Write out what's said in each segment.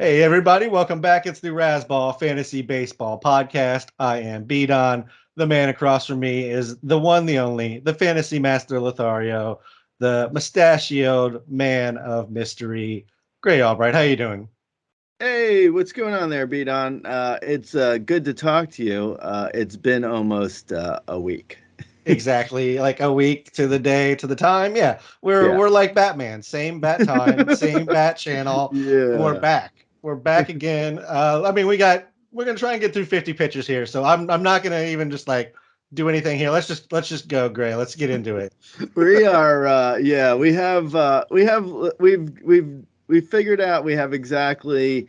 Hey everybody, welcome back. It's the Razzball Fantasy Baseball Podcast. I am B-Don. The man across from me is the one, the only, the fantasy master Lothario, the mustachioed man of mystery, Gray Albright. How you doing? Hey, what's going on there, B-Don? It's good to talk to you. It's been almost a week. Exactly, like a week to the day to the time. Yeah, we're Yeah. we're like Batman. Same bat time, same bat channel. We're Yeah. back. We're back again. We're gonna try and get through 50 pitches here. So I'm not gonna even just like do anything here. Let's just go, Gray. Let's get into it. We are yeah, we've figured out we have exactly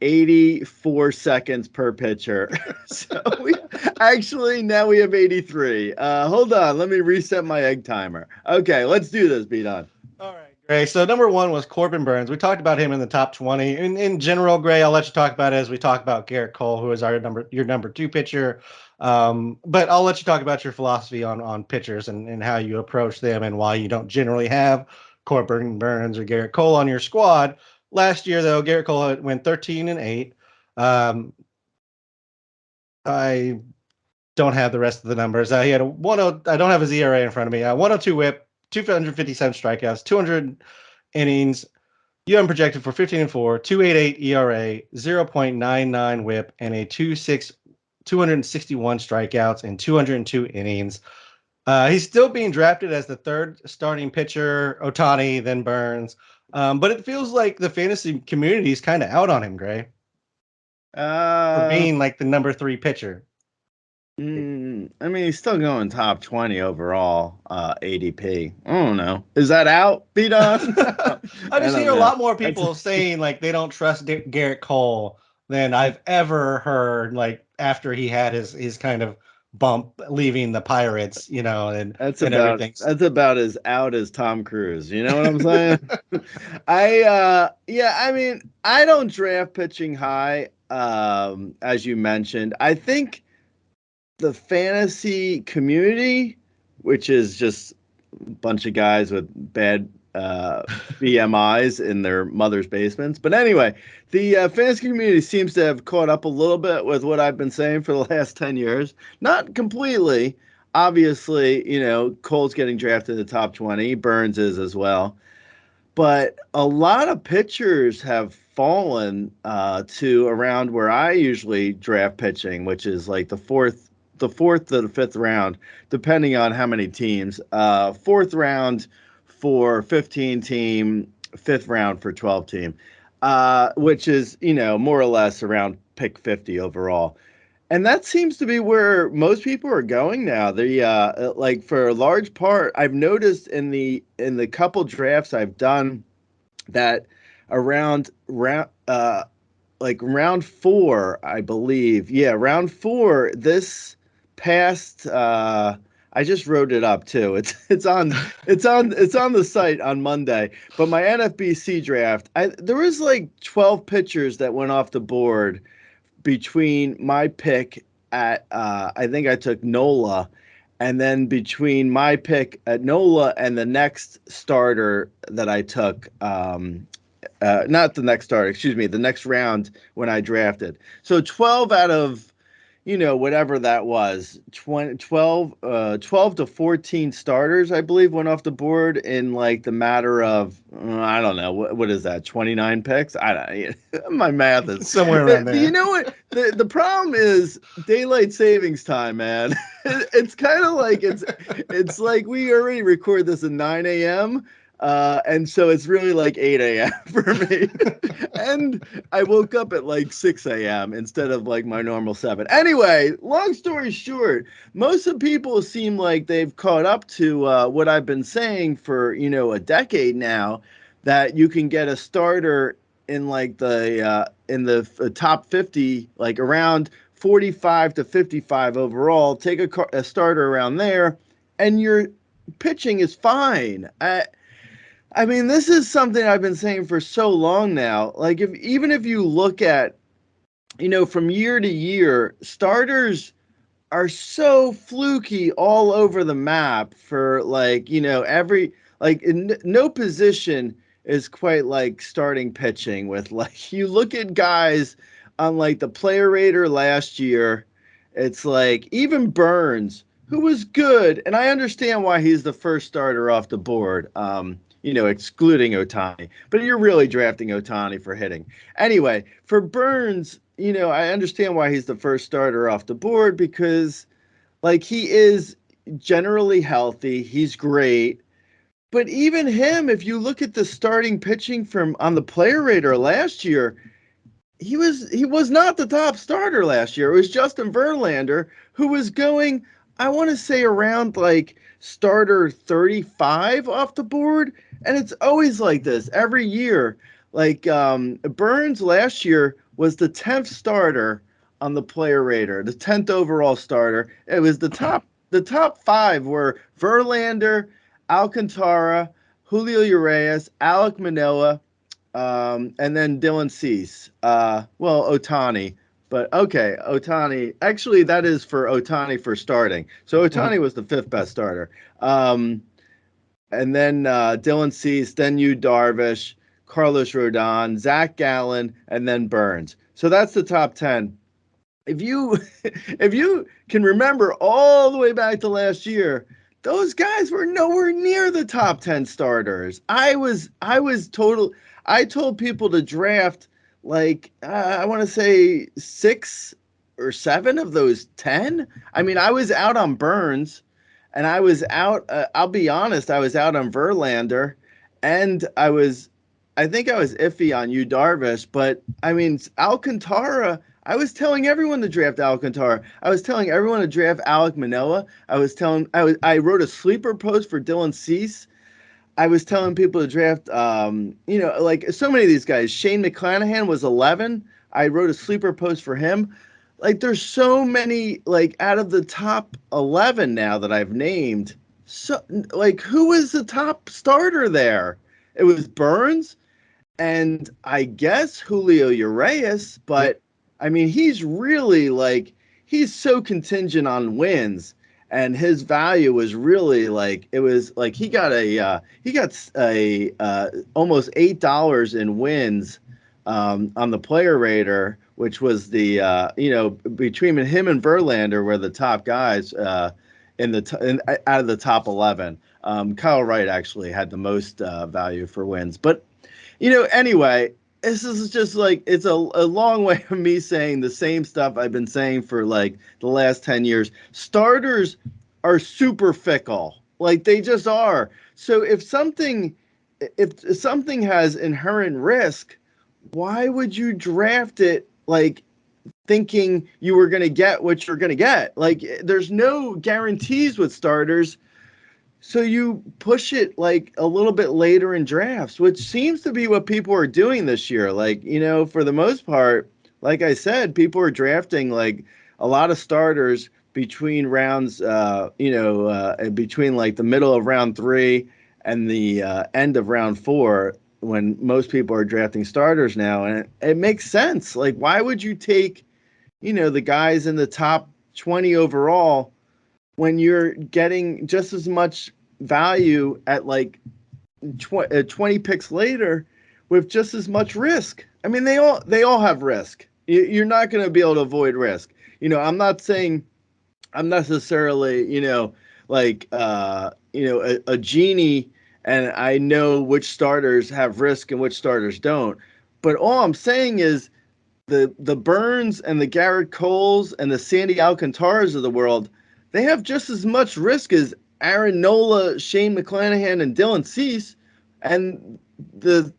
84 seconds per pitcher. So we actually now we have 83. Hold on, let me reset my egg timer. Okay, let's do this, B-Don. All right, Gray. So number one was Corbin Burnes. We talked about him in the top 20. In general, Gray, I'll let you talk about it as we talk about Garrett Cole, who is your number two pitcher. But I'll let you talk about your philosophy on pitchers and how you approach them and why you don't generally have Corbin Burnes or Garrett Cole on your squad. Last year, though, Garrett Cole went 13-8. Um, I don't have the rest of the numbers. He had a 10. I don't have his ERA in front of me. 102 WHIP, 257 strikeouts, 200 innings. You have him projected for 15-4, 2.88 ERA, 0.99 WHIP, and a 261 strikeouts and 202 innings. He's still being drafted as the third starting pitcher, Otani, then Burnes. But it feels like the fantasy community is kind of out on him, Gray, for Uh, being like the number three pitcher. I mean, he's still going top 20 overall, ADP. I don't know. Is that out, B-Don? I I just don't hear a know. lot more That's people saying like they don't trust Garrett Cole than I've ever heard. Like after he had his kind of bump leaving the Pirates, that's and about everything. that's about as out as Tom Cruise. You know what I'm saying? Yeah, I mean, I don't draft pitching high, as you mentioned. I think the fantasy community, which is just a bunch of guys with bad BMIs in their mother's basements. But anyway, the fantasy community seems to have caught up a little bit with what I've been saying for the last 10 years. Not completely. Obviously, Cole's getting drafted in the top 20. Burnes is as well. But a lot of pitchers have fallen to around where I usually draft pitching, which is like the fourth to the fifth round, depending on how many teams. Fourth round for 15 team, fifth round for 12 team, which is, more or less around pick 50 overall. And that seems to be where most people are going now. Like for a large part, I've noticed in the couple drafts I've done that around like round four, I believe. Yeah, round four. This past, I just wrote it up too. It's on the site on Monday. But my NFBC draft, there was like 12 pitchers that went off the board between my pick at I think I took Nola, and then between my pick at Nola and the next starter that I took, not the next starter, excuse me, the next round when I drafted. So 12 out of whatever that was, 20, 12, 12 to 14 starters, I believe, went off the board in like the matter of, I don't know, what is that, 29 picks? I don't, my math is, Somewhere around you there. know what? The problem is daylight savings time, man. It's kind of like, it's like we already record this at 9 a.m., and so it's really like 8 a.m. for me. And I woke up at like 6 a.m. instead of like my normal 7. Anyway, long story short, most of the people seem like they've caught up to what I've been saying for, a decade now, that you can get a starter in like the top 50, like around 45 to 55 overall, take a starter around there, and your pitching is fine. I mean, this is something I've been saying for so long now. Like, even if you look at, from year to year, starters are so fluky all over the map for like, every, like in no position is quite like starting pitching with like you look at guys on like the player rater last year. It's like even Burnes, who was good, and I understand why he's the first starter off the board. Excluding Ohtani, but you're really drafting Ohtani for hitting. Anyway, for Burnes, I understand why he's the first starter off the board because like he is generally healthy. He's great. But even him, if you look at the starting pitching from on the player rater last year, he was not the top starter last year. It was Justin Verlander who was going, I want to say around like starter 35 off the board, and it's always like this every year. Like Burnes last year was the 10th starter on the player rater, the 10th overall starter. It was the top 5 were Verlander, Alcantara, Julio Urias, Alek Manoah, and then Dylan Cease. Ohtani. But okay, Ohtani. Actually, that is for Ohtani for starting. So Ohtani was the 5th best starter. And then Dylan Cease, then Yu Darvish, Carlos Rodon, Zach Gallen, and then Burnes. So that's the top 10. If you if you can remember all the way back to last year, those guys were nowhere near the top 10 starters. I told people to draft like I want to say 6 or 7 of those 10. I mean, I was out on Burnes, and I was out. I'll be honest, I was out on Verlander, and I think I was iffy on Yu Darvish. But I mean, Alcantara. I was telling everyone to draft Alcantara. I was telling everyone to draft Alek Manoah. I wrote a sleeper post for Dylan Cease. I was telling people to draft, like so many of these guys. Shane McClanahan was 11. I wrote a sleeper post for him. Like there's so many, like out of the top 11 now that I've named. So like who was the top starter there? It was Burnes and I guess Julio Urias, but I mean, he's really like, he's so contingent on wins, and his value was really like, it was like he got a almost $8 in wins on the player rater, which was the between him and Verlander were the top guys out of the top 11. Kyle Wright actually had the most value for wins, but anyway, this is just like it's a long way of me saying the same stuff I've been saying for like the last 10 years. Starters are super fickle. Like they just are. So if something has inherent risk, why would you draft it like thinking you were going to get what you're going to get? Like there's no guarantees with starters. So you push it like a little bit later in drafts, which seems to be what people are doing this year. Like, for the most part, like I said, people are drafting like a lot of starters between rounds, between like the middle of round 3 and the end of round 4, when most people are drafting starters now. And it makes sense. Like, why would you take, the guys in the top 20 overall when you're getting just as much value at like 20 picks later with just as much risk? I mean, they all have risk. You're not going to be able to avoid risk. I'm not saying I'm necessarily, a genie and I know which starters have risk and which starters don't. But all I'm saying is the Burnes and the Garrett Coles and the Sandy Alcantaras of the world, they have just as much risk as Aaron Nola, Shane McClanahan, and Dylan Cease, and the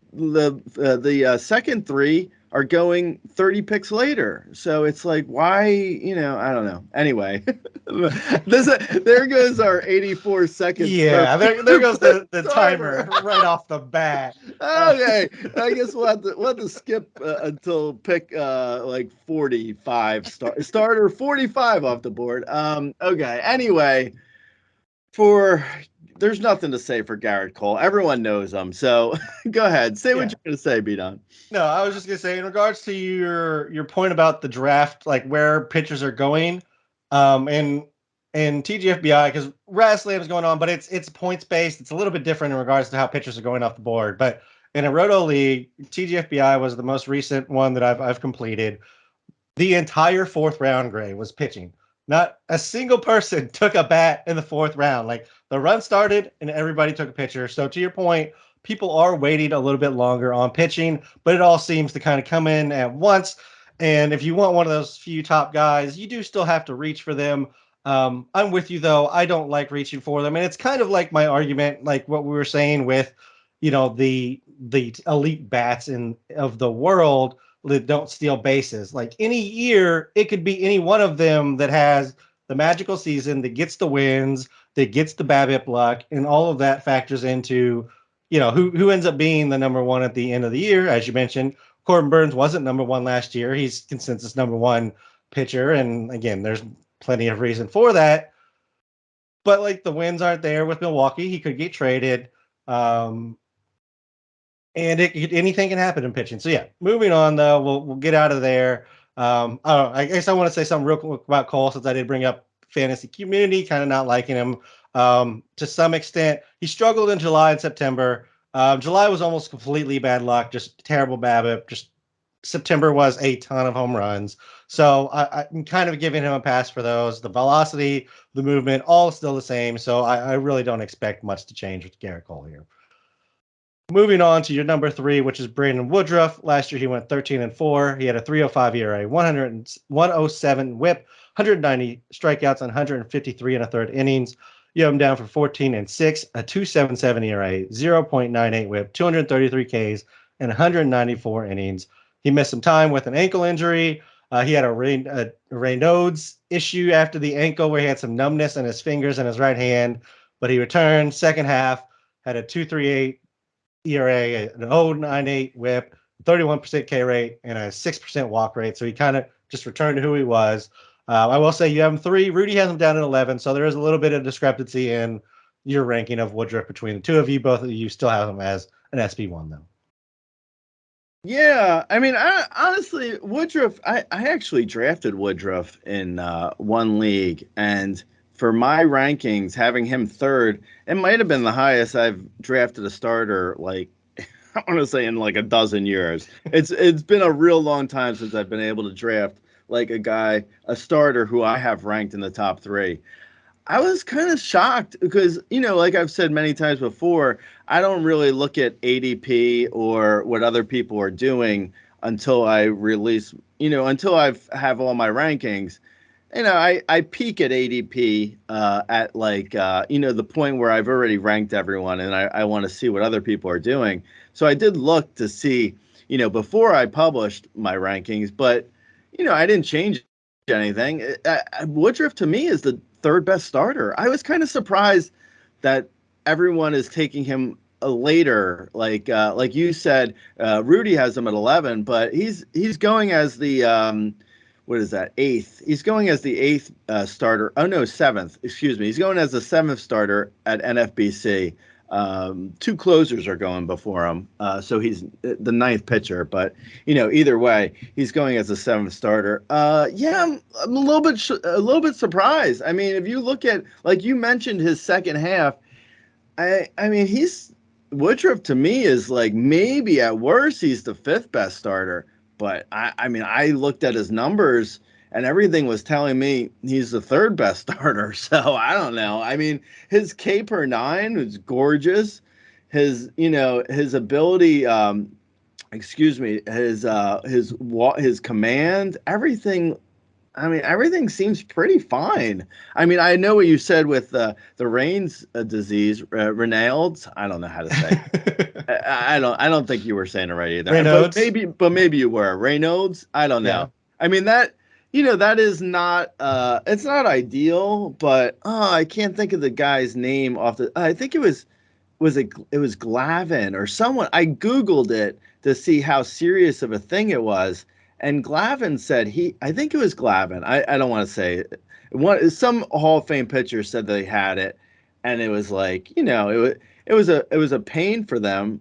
second 3 are going 30 picks later. So it's like, why? I don't know. Anyway, there goes our 84 seconds. Yeah, there goes the timer right off the bat. Okay, I guess we'll have to skip until pick like 45 starter 45 off the board. Okay. Anyway, there's nothing to say for Garrett Cole. Everyone knows him. So go ahead, say what you're going to say, B-Don. No, I was just going to say in regards to your point about the draft, like where pitchers are going, and TGFBI, because RAS Slam is going on, but it's points based. It's a little bit different in regards to how pitchers are going off the board. But in a Roto League, TGFBI was the most recent one that I've completed. The entire fourth round grade was pitching. Not a single person took a bat in the fourth round. Like the run started and everybody took a pitcher. So to your point, people are waiting a little bit longer on pitching, but it all seems to kind of come in at once. And if you want one of those few top guys, you do still have to reach for them. I'm with you though. I don't like reaching for them, and it's kind of like my argument, like what we were saying with, the elite bats in of the world that don't steal bases. Like any year, it could be any one of them that has the magical season that gets the wins, that gets the BABIP luck, and all of that factors into, who ends up being the number one at the end of the year. As you mentioned, Corbin Burnes wasn't number one last year. He's consensus number one pitcher, and again, there's plenty of reason for that. But like the wins aren't there with Milwaukee. He could get traded. And anything can happen in pitching. So yeah, moving on though, we'll get out of there. I guess I want to say something real quick about Cole since I did bring up fantasy community, kind of not liking him to some extent. He struggled in July and September. July was almost completely bad luck, just terrible BABIP. Just September was a ton of home runs. So I'm kind of giving him a pass for those. The velocity, the movement, all still the same. So I really don't expect much to change with Garrett Cole here. Moving on to your number 3, which is Brandon Woodruff. Last year, he went 13-4. He had a 3.05 ERA, 107 WHIP, 190 strikeouts, and 153 and a third innings. You have him down for 14-6, a 2.77 ERA, 0.98 WHIP, 233 Ks, and 194 innings. He missed some time with an ankle injury. He had a Raynaud's issue after the ankle where he had some numbness in his fingers and his right hand, but he returned second half, had a 2.38 ERA, an 0.98 WHIP, 31% K rate, and a 6% walk rate. So he kind of just returned to who he was. I will say you have him 3. Rudy has him down at 11. So there is a little bit of discrepancy in your ranking of Woodruff between the two of you. Both of you still have him as an SB1, though. Yeah, I mean, honestly, Woodruff, I actually drafted Woodruff in one league, and for my rankings, having him third, it might have been the highest I've drafted a starter, like, I want to say in like a dozen years. It's been a real long time since I've been able to draft like a starter who I have ranked in the top 3. I was kind of shocked because, like I've said many times before, I don't really look at ADP or what other people are doing until I release, until I have all my rankings. I peak at ADP at like, the point where I've already ranked everyone and I want to see what other people are doing. So I did look to see, before I published my rankings, but, I didn't change anything. Woodruff to me is the third best starter. I was kind of surprised that everyone is taking him later. Like you said, Rudy has him at 11, but he's going as the what is that, 8th? He's going as the 8th starter. Oh no, 7th. Excuse me. He's going as the 7th starter at NFBC. 2 closers are going before him, so he's the 9th pitcher. But either way, he's going as the 7th starter. Yeah, I'm a little bit surprised. I mean, if you look at, like you mentioned, his second half, I mean, Woodruff to me is like maybe at worst he's the 5th best starter. But I mean, I looked at his numbers and everything was telling me he's the 3rd best starter. So I don't know. I mean, his K per 9 is gorgeous. His ability, his command, everything. I mean, everything seems pretty fine. I mean, I know what you said with the Raynaud's disease, Raynaud's. I don't know how to say it. I don't think you were saying it right either. Raynaud's. But maybe you were. Raynaud's. I don't know. Yeah. I mean that that is not it's not ideal, but I can't think of the guy's name off the. I think it was Glavin or someone. I Googled it to see how serious of a thing it was. And Glavin said I think it was Glavin. I don't want to say it. Some Hall of Fame pitcher said they had it, and it was like, it was a pain for them.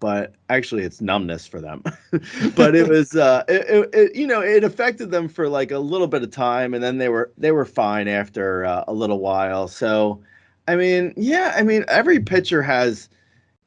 But actually it's numbness for them. But it was it affected them for like a little bit of time, and then they were fine after a little while. So I mean, yeah, I mean every pitcher has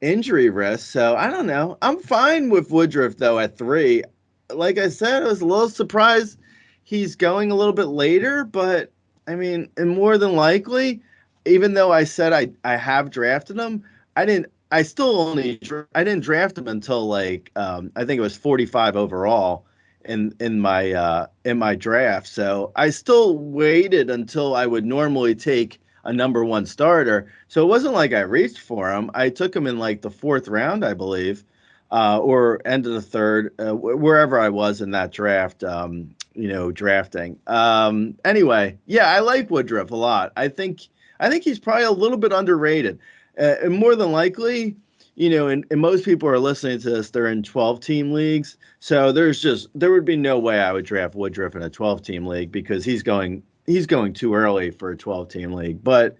injury risk. So I don't know. I'm fine with Woodruff though at 3. Like I said, I was a little surprised he's going a little bit later, but I mean, and more than likely, even though I said I have drafted him, I still only I didn't draft him until like I think it was 45 overall in my draft. So I still waited until I would normally take a number 1 starter. So it wasn't like I reached for him. I took him in like the 4th round, I believe, or end of the 3rd, wherever I was in that draft. Drafting. Anyway, yeah, I like Woodruff a lot. I think he's probably a little bit underrated, and more than likely, and most people are listening to this, they're in 12-team leagues. So there would be no way I would draft Woodruff in a 12-team league because he's going too early for a 12-team league. But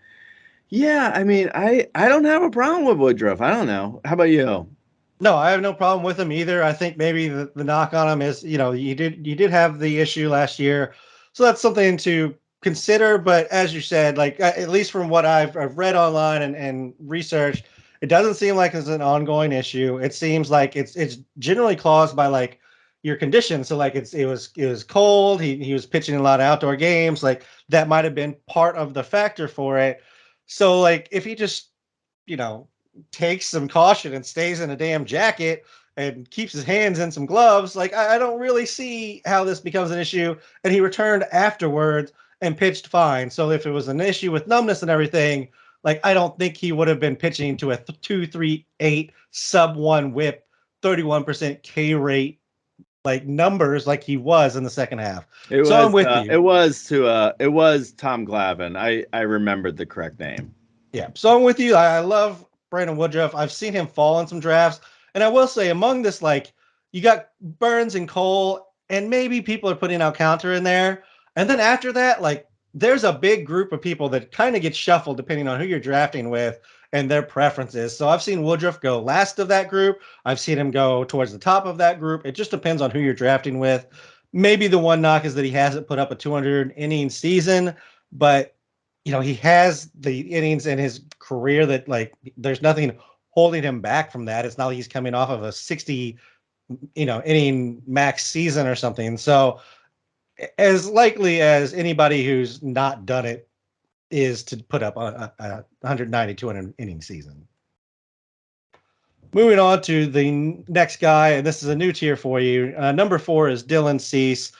yeah, I mean, I don't have a problem with Woodruff. I don't know. How about you? No, I have no problem with him either. I think maybe the knock on him is, you did have the issue last year, so that's something to consider. But as you said, like at least from what I've read online and researched, it doesn't seem like it's an ongoing issue. It seems like it's generally caused by like your conditions. So like it was cold. He was pitching a lot of outdoor games. Like that might have been part of the factor for it. So like if he just you know takes some caution and stays in a damn jacket and keeps his hands in some gloves, like I don't really see how this becomes an issue. And he returned afterwards and pitched fine. So if it was an issue with numbness and everything, like I don't think he would have been pitching to a 2.38 sub 1 whip, 31% K rate like numbers like he was in the second half. It So I'm was with you. it was Tom Glavine. I remembered the correct name. Yeah. So I'm with you. I love Brandon Woodruff. I've seen him fall in some drafts. And I will say, among this, like, you got Burnes and Cole, and maybe people are putting out counter in there. And then after that, like, there's a big group of people that kind of get shuffled depending on who you're drafting with and their preferences. So I've seen Woodruff go last of that group. I've seen him go towards the top of that group. It just depends on who you're drafting with. Maybe the one knock is that he hasn't put up a 200 inning season, but he has the innings in his career that like there's nothing holding him back from that. It's not like he's coming off of a 60, inning max season or something. So as likely as anybody who's not done it is to put up a 190, 200 inning season. Moving on to the next guy, and this is a new tier for you. Number 4 is Dylan Cease.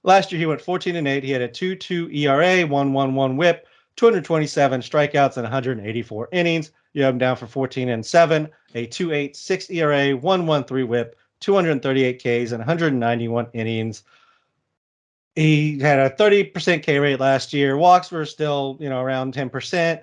Last year, he went 14-8. He had a 2.2 ERA, 1.11 WHIP, 227 strikeouts, and 184 innings. You have him down for 14-7, a 2.86 ERA, 1.13 WHIP, 238 Ks, and 191 innings. He had a 30% K rate last year. Walks were still, around 10%.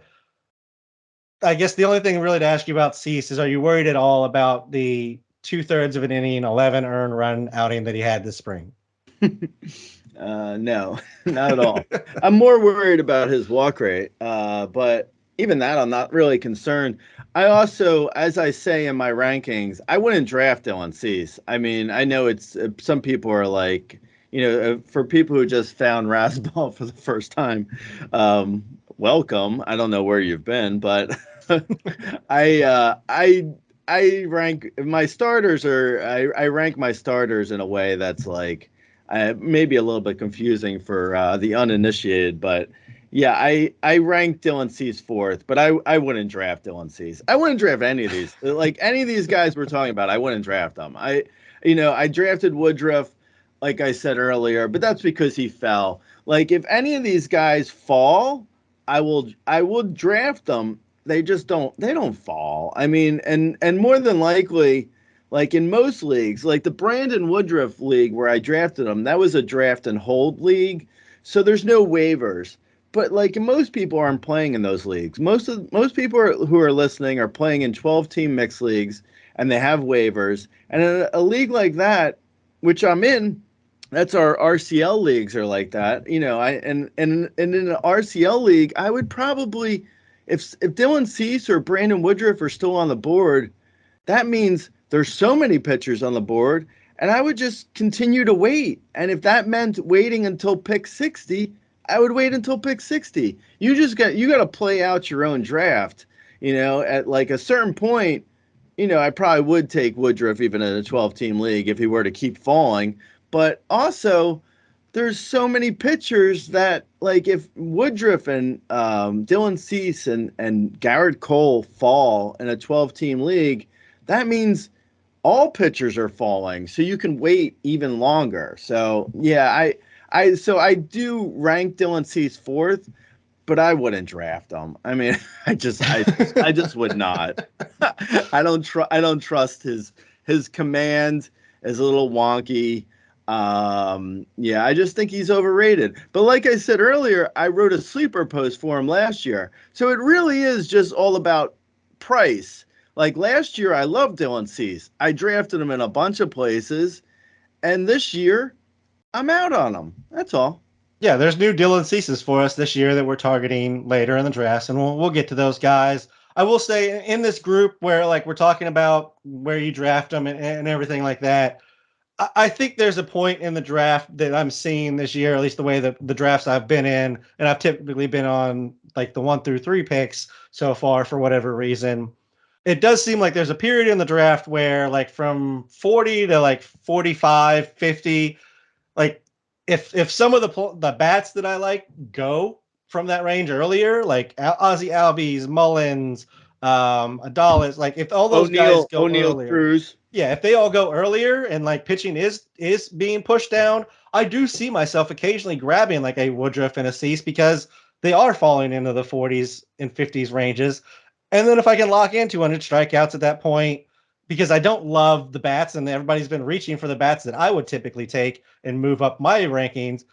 I guess the only thing really to ask you about Cease is, are you worried at all about the 2/3 of an inning, 11 earned run outing that he had this spring? No, not at all. I'm more worried about his walk rate, but even that, I'm not really concerned. I also, as I say in my rankings, I wouldn't draft Dylan Cease. I mean, I know it's some people are like, for people who just found Rasball for the first time, welcome. I don't know where you've been, but I rank my starters I rank my starters in a way that's like maybe a little bit confusing for the uninitiated, but yeah, I rank Dylan Cease 4th, but I wouldn't draft Dylan Cease. I wouldn't draft any of these. Like any of these guys we're talking about, I wouldn't draft them. I drafted Woodruff, like I said earlier, but that's because he fell. Like if any of these guys fall, I will draft them. They don't fall. I mean, and more than likely, like in most leagues, like the Brandon Woodruff league where I drafted him, that was a draft and hold league. So there's no waivers. But like most people aren't playing in those leagues. Most people who are listening are playing in 12-team mixed leagues and they have waivers. And in a league like that, which I'm in, that's our RCL leagues are like that. And in an RCL league, I would probably if Dylan Cease or Brandon Woodruff are still on the board, that means there's so many pitchers on the board, and I would just continue to wait. And if that meant waiting until pick 60, I would wait until pick 60. You got to play out your own draft. At like a certain point, I probably would take Woodruff even in a 12-team league if he were to keep falling. But also, there's so many pitchers that, like, if Woodruff and Dylan Cease and Garrett Cole fall in a 12-team league, that means all pitchers are falling. So you can wait even longer. So yeah, I do rank Dylan Cease fourth, but I wouldn't draft him. I mean, I just would not. I don't trust his command is a little wonky. Yeah, I just think he's overrated. But like I said earlier, I wrote a sleeper post for him last year. So it really is just all about price. Like last year, I loved Dylan Cease. I drafted him in a bunch of places, and this year, I'm out on him. That's all. Yeah, there's new Dylan Ceases for us this year that we're targeting later in the drafts, and we'll get to those guys. I will say in this group where like we're talking about where you draft them and everything like that, I think there's a point in the draft that I'm seeing this year, at least the way that the drafts I've been in, and I've typically been on like the 1 through 3 picks so far for whatever reason. It does seem like there's a period in the draft where like from 40 to like 45, 50, like if some of the bats that I like go from that range earlier, like Ozzy Albies, Mullins, Adalis, like if all those guys go O'Neill earlier, Cruz. yeah, if they all go earlier and like pitching is being pushed down, I do see myself occasionally grabbing like a Woodruff and a Cease because they are falling into the 40s and 50s ranges. And then if I can lock in 200 strikeouts at that point, because I don't love the bats and everybody's been reaching for the bats that I would typically take and move up my rankings,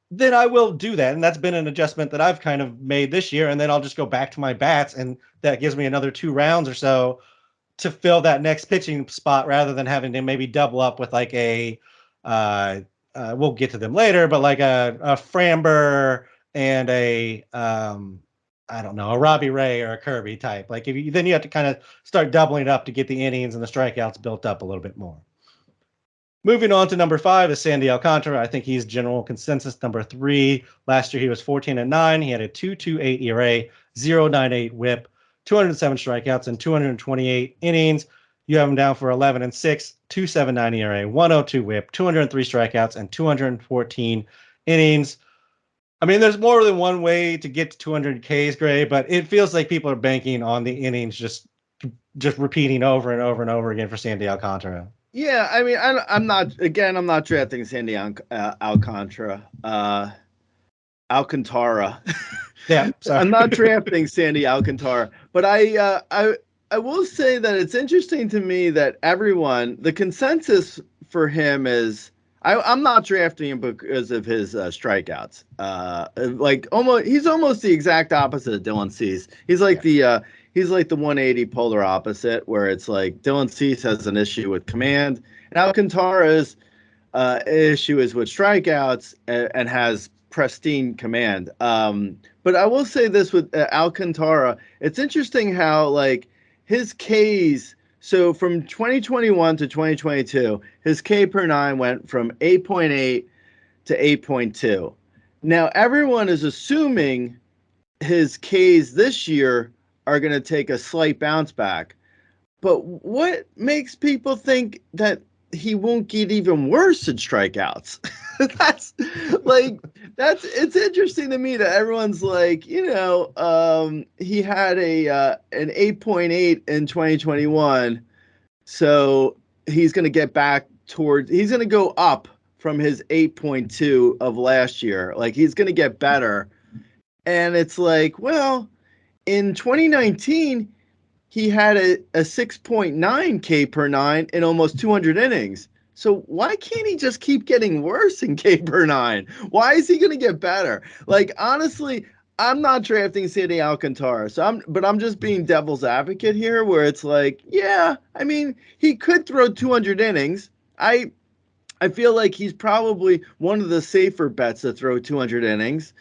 then I will do that. And that's been an adjustment that I've kind of made this year. And then I'll just go back to my bats, and that gives me another 2 rounds or so to fill that next pitching spot rather than having to maybe double up with like we'll get to them later, but like a Framber and I don't know, a Robbie Ray or a Kirby type. Like then you have to kind of start doubling it up to get the innings and the strikeouts built up a little bit more. Moving on to number 5 is Sandy Alcantara. I think he's general consensus number 3. Last year he was 14-9. He had a 2.28 ERA, 0.98 WHIP, 207 strikeouts, and 228 innings. You have him down for 11-6, 2.79 ERA, 102 WHIP, 203 strikeouts, and 214 innings. I mean, there's more than one way to get to 200 Ks, Gray, but it feels like people are banking on the innings just repeating over and over and over again for Sandy Alcantara. Yeah, I mean, I'm not drafting Sandy Alcantara. Alcantara. Yeah, sorry. I'm not drafting Sandy Alcantara, but I will say that it's interesting to me that the consensus for him is I'm not drafting him because of his strikeouts. He's almost the exact opposite of Dylan Cease. He's like he's like the 180 polar opposite, where it's like Dylan Cease has an issue with command, and Alcantara's issue is with strikeouts and has pristine command. But I will say this with Alcantara, it's interesting how like his Ks. So from 2021 to 2022, his K per 9 went from 8.8 to 8.2. Now everyone is assuming his Ks this year are going to take a slight bounce back. But what makes people think that he won't get even worse in strikeouts? It's interesting to me that everyone's like, he had an 8.8 in 2021, so he's going to get back he's going to go up from his 8.2 of last year. Like he's going to get better. And it's like, well, in 2019, he had a 6.9 K per 9 in almost 200 innings. So why can't he just keep getting worse in K per 9? Why is he going to get better? Like, honestly, I'm not drafting Sandy Alcantara. But I'm just being devil's advocate here, where it's like, yeah, I mean, he could throw 200 innings. I feel like he's probably one of the safer bets to throw 200 innings,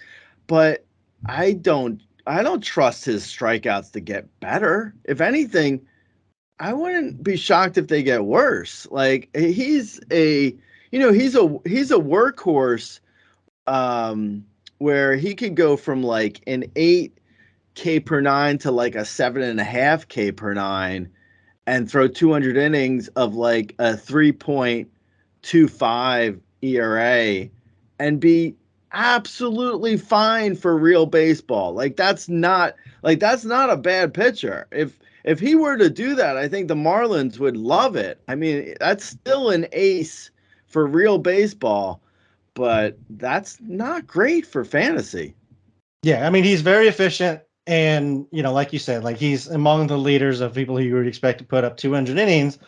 but I don't trust his strikeouts to get better. If anything, I wouldn't be shocked if they get worse. Like he's a workhorse, where he could go from like an 8 K per 9 to like a 7.5 K per 9. and throw 200 innings of like a 3.25 ERA and be absolutely fine for real baseball. That's not a bad pitcher. If he were to do that, I think the Marlins would love it. I mean, that's still an ace for real baseball, but that's not great for fantasy. Yeah, I mean he's very efficient, and like you said, like he's among the leaders of people who you would expect to put up 200 innings.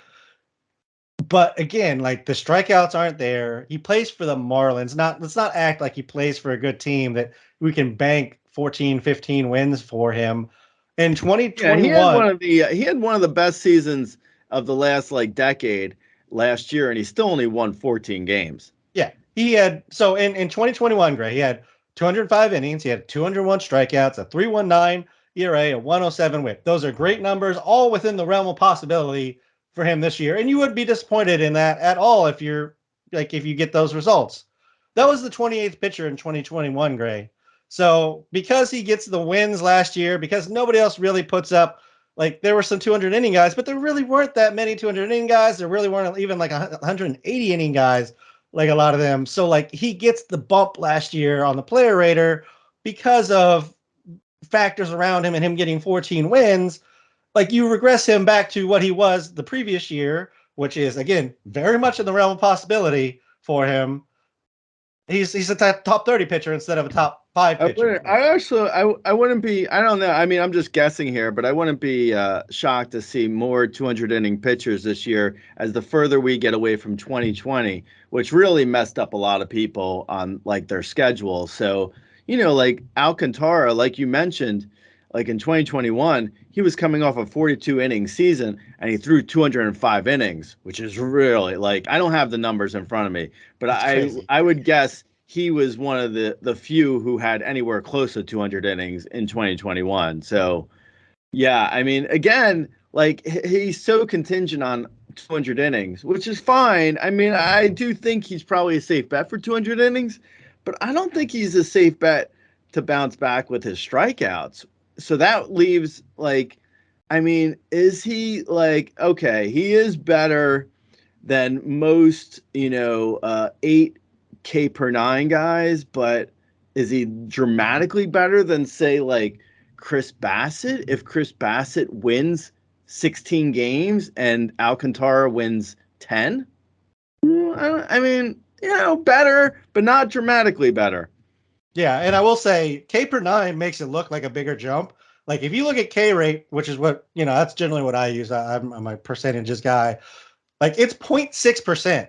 But again, like the strikeouts aren't there. He plays for the Marlins. Let's not act like he plays for a good team that we can bank 14, 15 wins for him. In Yeah, 2021, he had one of the best seasons of the last like decade last year, and he still only won 14 games. yeah, he had so in 2021, Gray, he had 205 innings, he had 201 strikeouts, a 3.19 ERA, a 107 whip. Those are great numbers, all within the realm of possibility for him this year. And you wouldn't be disappointed in that at all if you get those results. That was the 28th pitcher in 2021, Gray. So because he gets the wins last year, because nobody else really puts up, like there were some 200 inning guys, but there really weren't that many 200 inning guys. There really weren't even like 180 inning guys, like a lot of them. So like he gets the bump last year on the player rater because of factors around him and him getting 14 wins. Like you regress him back to what he was the previous year, which is again very much in the realm of possibility for him. He's a top 30 pitcher instead of a top 5 pitcher. I wouldn't be. I don't know. I mean, I'm just guessing here, but I wouldn't be shocked to see more 200 inning pitchers this year as the further we get away from 2020, which really messed up a lot of people on like their schedule. So like Alcantara, like you mentioned, like in 2021, he was coming off a 42 inning season and he threw 205 innings, which is really like I don't have the numbers in front of me, but I would guess he was one of the few who had anywhere close to 200 innings in 2021. So yeah, I mean, again, like he's so contingent on 200 innings, which is fine. I mean, I do think he's probably a safe bet for 200 innings, but I don't think he's a safe bet to bounce back with his strikeouts. So that leaves like, I mean, is he like, okay, he is better than most, 8K per nine guys, but is he dramatically better than, say, like Chris Bassett? If Chris Bassett wins 16 games and Alcantara wins 10? I mean, better, but not dramatically better. Yeah, and I will say K per nine makes it look like a bigger jump. Like if you look at K rate, which is what that's generally what I use. I'm a percentages guy. Like it's 0.6%.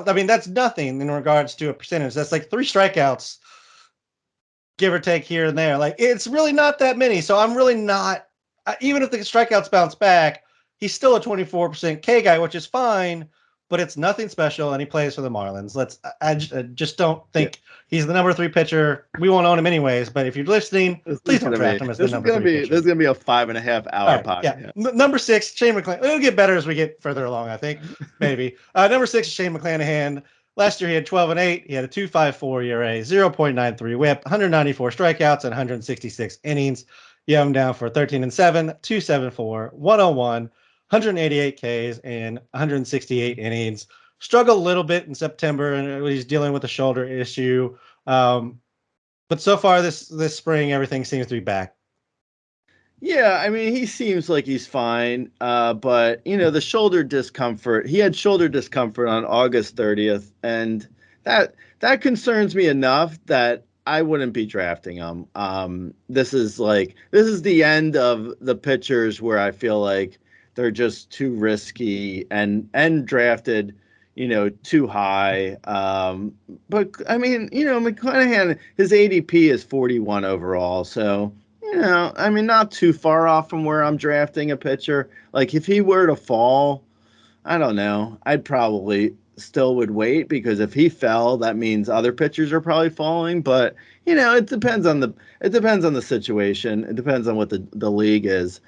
I mean, that's nothing in regards to a percentage. That's like 3 strikeouts, give or take here and there. Like it's really not that many. So I'm really not, even if the strikeouts bounce back, he's still a 24% K guy, which is fine, but it's nothing special. And he plays for the Marlins. I just don't think he's the number 3 pitcher. We won't own him anyways. But if you're listening, please don't draft him as the number 3 pitcher. This is gonna be a 5.5 hour podcast. Yeah. Number 6, Shane McClanahan. It'll get better as we get further along, I think. Maybe. Number 6 is Shane McClanahan. Last year he had 12-8. He had a 2.54 ERA, 0.93 WHIP, 194 strikeouts, and 166 innings. You have him down for 13-7, 2.74, 101, 188 Ks, and 168 innings. Struggled a little bit in September, and he's dealing with a shoulder issue. But so far this spring, everything seems to be back. Yeah, I mean, he seems like he's fine, but the shoulder discomfort. He had shoulder discomfort on August 30th, and that concerns me enough that I wouldn't be drafting him. This is the end of the pitchers where I feel like they're just too risky and drafted, too high. But I mean, McClanahan, his ADP is 41 overall, so. I mean, not too far off from where I'm drafting a pitcher. Like, if he were to fall, I don't know. I'd probably still would wait because if he fell, that means other pitchers are probably falling. But it depends on the situation. It depends on what the league is.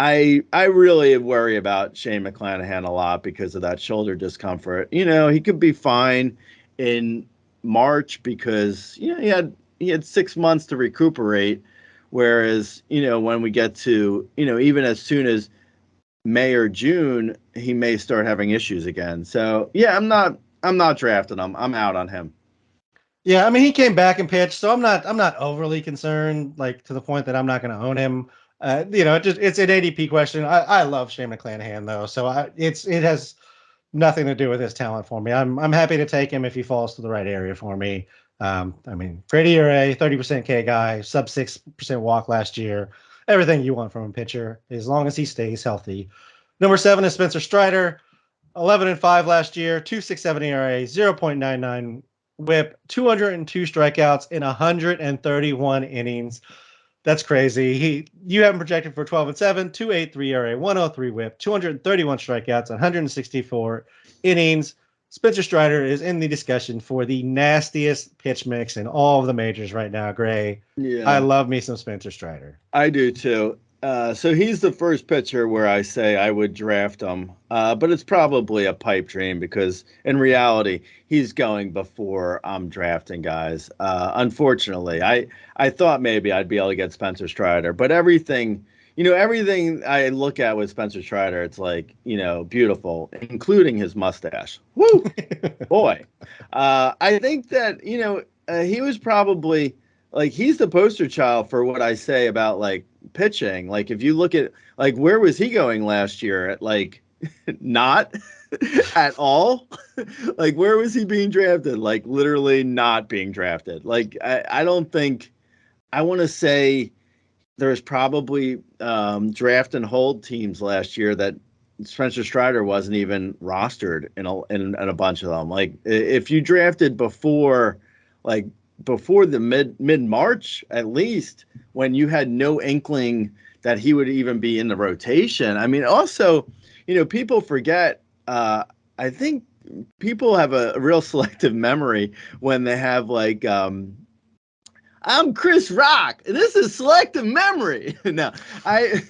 I really worry about Shane McClanahan a lot because of that shoulder discomfort. He could be fine in March because he had 6 months to recuperate. Whereas, when we get to, even as soon as May or June, he may start having issues again. So yeah, I'm not drafting him. I'm out on him. Yeah, I mean he came back and pitched, so I'm not overly concerned, like to the point that I'm not going to own him. It's an ADP question. I love Shane McClanahan though, so it has nothing to do with his talent for me. I'm happy to take him if he falls to the right area for me. I mean, great ERA, 30% K guy, sub 6% walk last year. Everything you want from a pitcher, as long as he stays healthy. Number 7 is Spencer Strider, 11-5 last year, 2.67 ERA, 0.99 WHIP, 202 strikeouts in 131 innings. That's crazy. You have him projected for 12-7, 2.83 ERA, 103 WHIP, 231 strikeouts, 164 innings. Spencer Strider is in the discussion for the nastiest pitch mix in all of the majors right now, Gray. I Yeah, love me some Spencer Strider. I do too. So he's the first pitcher where I say I would draft him, but it's probably a pipe dream because in reality he's going before I'm drafting guys. Unfortunately, I thought maybe I'd be able to get Spencer Strider, but everything I look at with Spencer Strider, it's like beautiful, including his mustache. Woo, boy. I think that he was probably like he's the poster child for what I say about like pitching. Like if you look at like where was he going last year at like not at all? Like where was he being drafted? Like literally not being drafted. Like I don't think I want to say there's probably draft and hold teams last year that Spencer Strider wasn't even rostered in a bunch of them. Like if you drafted like before the mid March at least, when you had no inkling that he would even be in the rotation. I mean, also, people forget. I think people have a real selective memory when they have like I'm Chris Rock. This is selective memory. No, I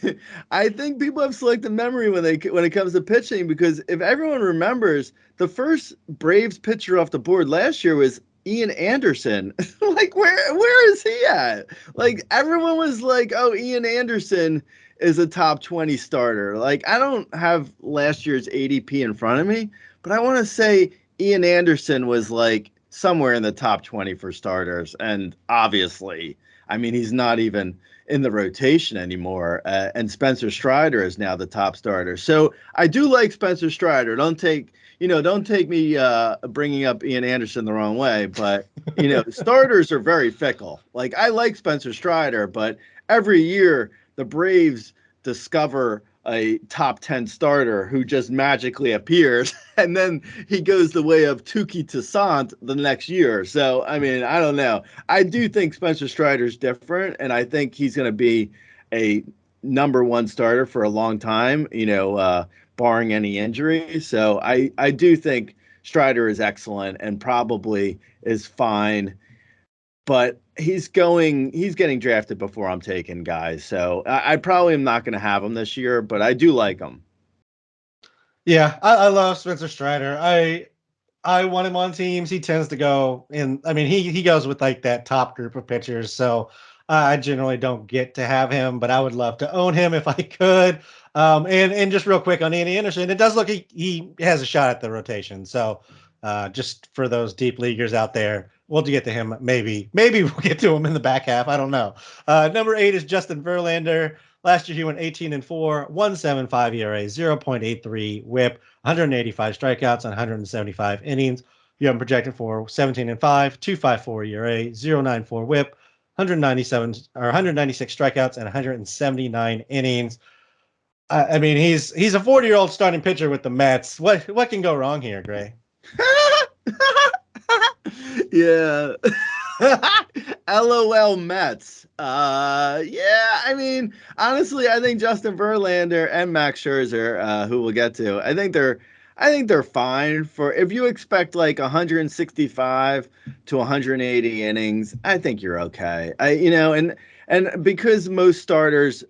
I think people have selective memory when it comes to pitching because if everyone remembers, the first Braves pitcher off the board last year was Ian Anderson. Like where is he at? Like everyone was like, "Oh, Ian Anderson is a top 20 starter." Like I don't have last year's ADP in front of me, but I want to say Ian Anderson was like somewhere in the top 20 for starters. And obviously, I mean, he's not even in the rotation anymore. And Spencer Strider is now the top starter. So I do like Spencer Strider. Don't take me bringing up Ian Anderson the wrong way, but starters are very fickle. Like I like Spencer Strider, but every year the Braves discover a top 10 starter who just magically appears and then he goes the way of Tuki Toussaint the next year. So, I mean, I don't know. I do think Spencer Strider's different, and I think he's going to be a number one starter for a long time, barring any injury. So I do think Strider is excellent and probably is fine, but he's getting drafted before I'm taking guys. So I probably am not going to have him this year, but I do like him. Yeah, I love Spencer Strider. I want him on teams. He tends to go in. I mean, he goes with like that top group of pitchers. So I generally don't get to have him, but I would love to own him if I could. And just real quick on Andy Anderson, it does look he has a shot at the rotation. So just for those deep leaguers out there, we'll get to him. Maybe we'll get to him in the back half. I don't know. Number 8 is Justin Verlander. Last year he went 18-4, 1.75 ERA, 0.83 WHIP, 185 strikeouts on 175 innings. You have him projected for 17-5, 2.54 ERA, 0.94 WHIP, 197 or 196 strikeouts and 179 innings. I mean, he's a 40-year-old starting pitcher with the Mets. What can go wrong here, Gray? Yeah. LOL Mets. Yeah, I mean, honestly, I think Justin Verlander and Max Scherzer, who we'll get to, I think they're fine for if you expect like 165 to 180 innings, I think you're okay. And because most starters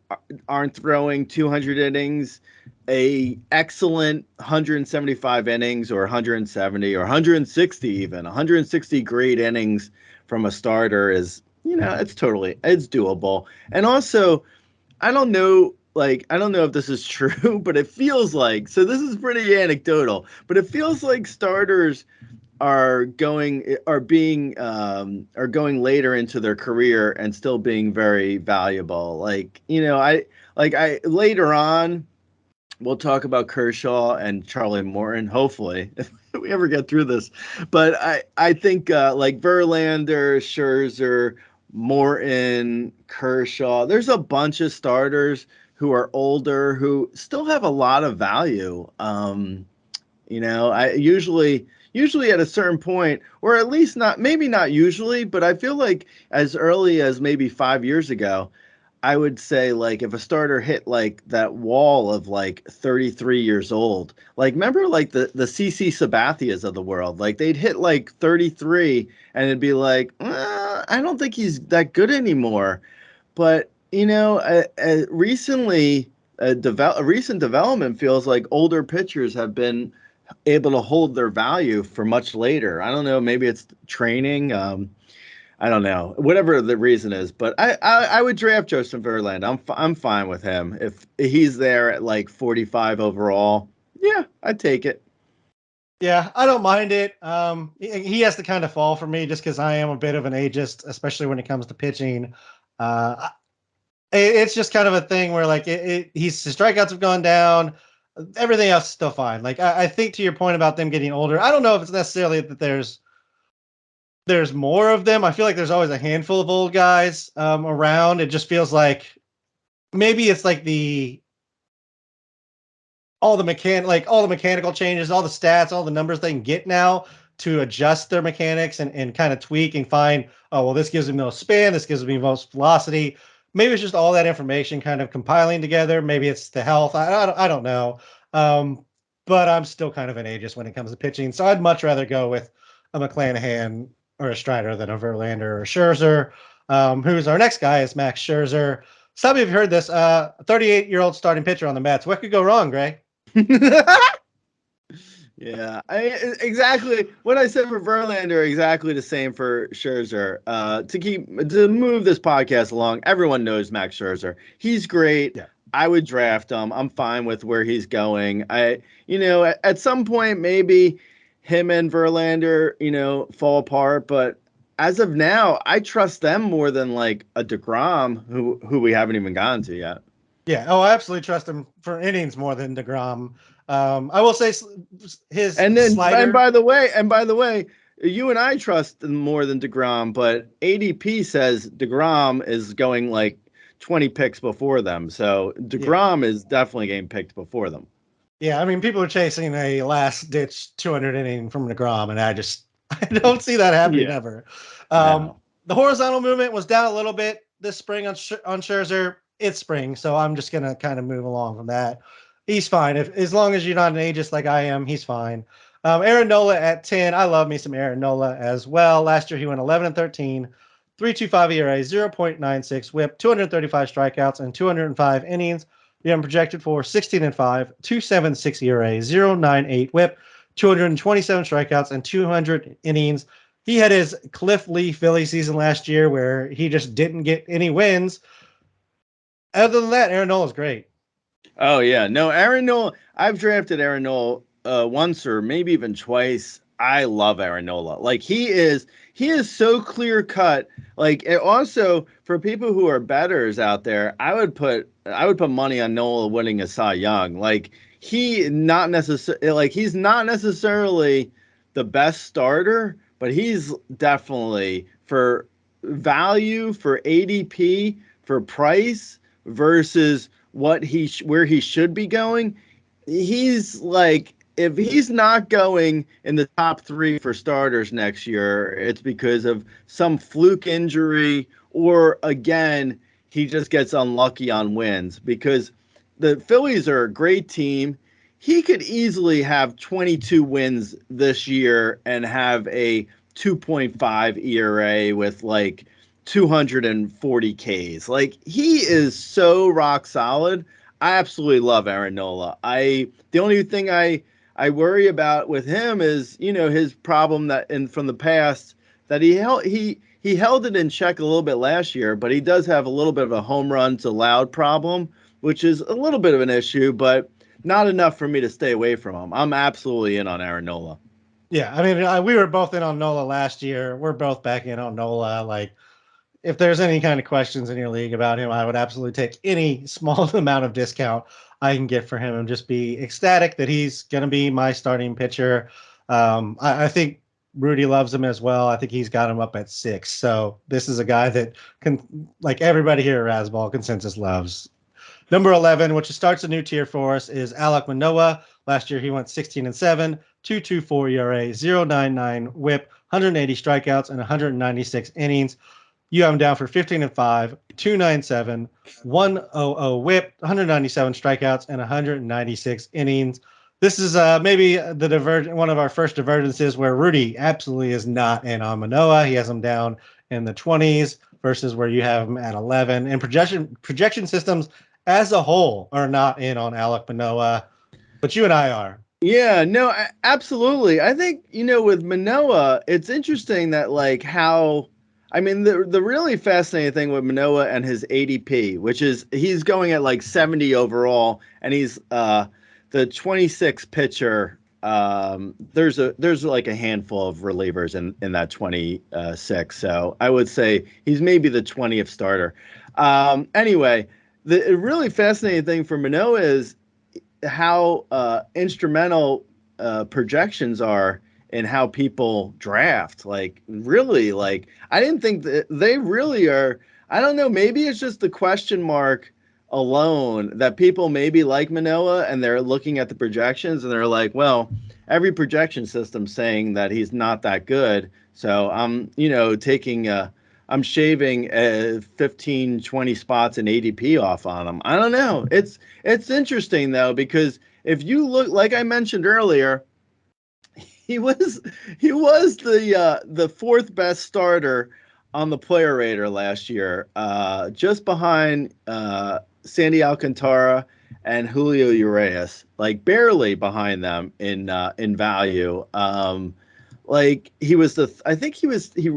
aren't throwing 200 innings, a excellent 175 innings or 170 or 160 even 160 great innings from a starter is it's doable. And also I don't know like, I don't know if this is true, but it feels like, so this is pretty anecdotal, but it feels like starters are going later into their career and still being very valuable. Like, I later on we'll talk about Kershaw and Charlie Morton, hopefully, if we ever get through this. But I think like Verlander, Scherzer, Morton, Kershaw, there's a bunch of starters who are older who still have a lot of value. I usually at a certain point, or at least not, maybe not usually, but I feel like as early as maybe 5 years ago, I would say like if a starter hit like that wall of like 33 years old, like remember like the CC Sabathias of the world, like they'd hit like 33 and it'd be like, I don't think he's that good anymore. But recently, a recent development feels like older pitchers have been able to hold their value for much later. I don't know, maybe it's training. I don't know, whatever the reason is, but I would draft Justin Verlander. I'm fine with him if he's there at like 45 overall. Yeah, I'd take it. Yeah, I don't mind it. He has to kind of fall for me just because I am a bit of an ageist, especially when it comes to pitching. Uh, it's just kind of a thing where like his strikeouts have gone down. Everything else is still fine. Like I think to your point about them getting older, I don't know if it's necessarily that there's more of them. I feel like there's always a handful of old guys around. It just feels like maybe it's like all the mechanical changes, all the stats, all the numbers they can get now to adjust their mechanics and kind of tweak and find, oh, well, this gives me most spin, this gives me most velocity. Maybe it's just all that information kind of compiling together. Maybe it's the health. I don't know. But I'm still kind of an ageist when it comes to pitching. So I'd much rather go with a McClanahan or a Strider than a Verlander or a Scherzer. Who's our next guy is Max Scherzer. Some of you have heard this. 38-year-old starting pitcher on the Mets. What could go wrong, Gray? Yeah, exactly what I said for Verlander, exactly the same for Scherzer. To move this podcast along, everyone knows Max Scherzer. He's great. Yeah. I would draft him. I'm fine with where he's going. At some point maybe him and Verlander, fall apart, but as of now, I trust them more than like a DeGrom, who we haven't even gotten to yet. Yeah. Oh, I absolutely trust him for innings more than DeGrom. I will say his slider. And by the way, you and I trust him more than DeGrom, but ADP says DeGrom is going like 20 picks before them. So DeGrom is definitely getting picked before them. Yeah, I mean, people are chasing a last-ditch 200 inning from DeGrom, and I don't see that happening ever. No. The horizontal movement was down a little bit this spring on Scherzer. It's spring, so I'm just gonna kind of move along from that. He's fine as long as you're not an ageist like I am. He's fine. Aaron Nola at 10. I love me some Aaron Nola as well. Last year he went 11 and 13, 3.25 ERA, 0.96 WHIP, 235 strikeouts, and 205 innings. We have projected for 16 and 5, 2.76 ERA, 0.98 WHIP, 227 strikeouts, and 200 innings. He had his Cliff Lee Philly season last year where he just didn't get any wins. Other than that, Aaron Nola's great. Oh yeah, no, Aaron Nola. I've drafted Aaron Nola once or maybe even twice. I love Aaron Nola. Like he is so clear cut. Like also for people who are bettors out there, I would put money on Nola winning a Cy Young. Like he's not necessarily the best starter, but he's definitely for value, for ADP, for price versus where he should be going. He's like, if he's not going in the top 3 for starters next year, it's because of some fluke injury or again, he just gets unlucky on wins because the Phillies are a great team. He could easily have 22 wins this year and have a 2.5 ERA with like 240 Ks. Like he is so rock solid. I absolutely love Aaron Nola. The only thing I worry about with him is, his problem from the past that he held it in check a little bit last year, but he does have a little bit of a home runs allowed problem. which is a little bit of an issue, but not enough for me to stay away from him. I'm absolutely in on Aaron Nola. Yeah, I mean, we were both in on Nola last year. We're both back in on Nola. Like, if there's any kind of questions in your league about him, I would absolutely take any small amount of discount I can get for him and just be ecstatic that he's going to be my starting pitcher. I think Rudy loves him as well. I think he's got him up at 6. So this is a guy that can, like everybody here at Razzball Consensus loves. Number 11, which starts a new tier for us, is Alek Manoah. Last year he went 16-7, 2.24 ERA, 0.99 WHIP, 180 strikeouts, and 196 innings. You have him down for 15-5, 2.97, 1.00 WHIP, 197 strikeouts, and 196 innings. This is maybe one of our first divergences where Rudy absolutely is not in on Manoah. He has him down in the 20s versus where you have him at 11. And projection systems as a whole are not in on Alek Manoah, but you and I are. Yeah, no, absolutely. I think, with Manoah, it's interesting that like how I mean the really fascinating thing with Manoah and his ADP, which is he's going at like 70 overall and he's the 26 pitcher. There's like a handful of relievers in that 26. So I would say he's maybe the 20th starter. Anyway, the really fascinating thing for Manoah is how instrumental projections are in how people draft. Like, really, like, I didn't think that they really are. I don't know. Maybe it's just the question mark alone that people maybe like Manoah and they're looking at the projections and they're like, well, every projection system saying that he's not that good. So I'm, I'm shaving 15, 20 spots in ADP off on him. I don't know. It's interesting though, because if you look, like I mentioned earlier, he was the fourth best starter on the player rater last year, just behind Sandy Alcantara and Julio Urias, like barely behind them in value. Like I think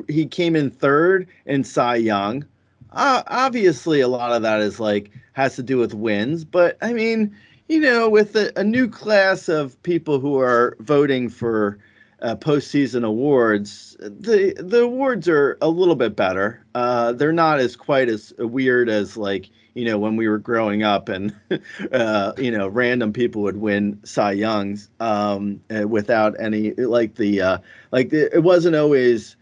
he came in third in Cy Young. Obviously, a lot of that is like has to do with wins, but I mean, with a new class of people who are voting for postseason awards, the awards are a little bit better. They're not as quite as weird as like when we were growing up and random people would win Cy Youngs without any it wasn't always.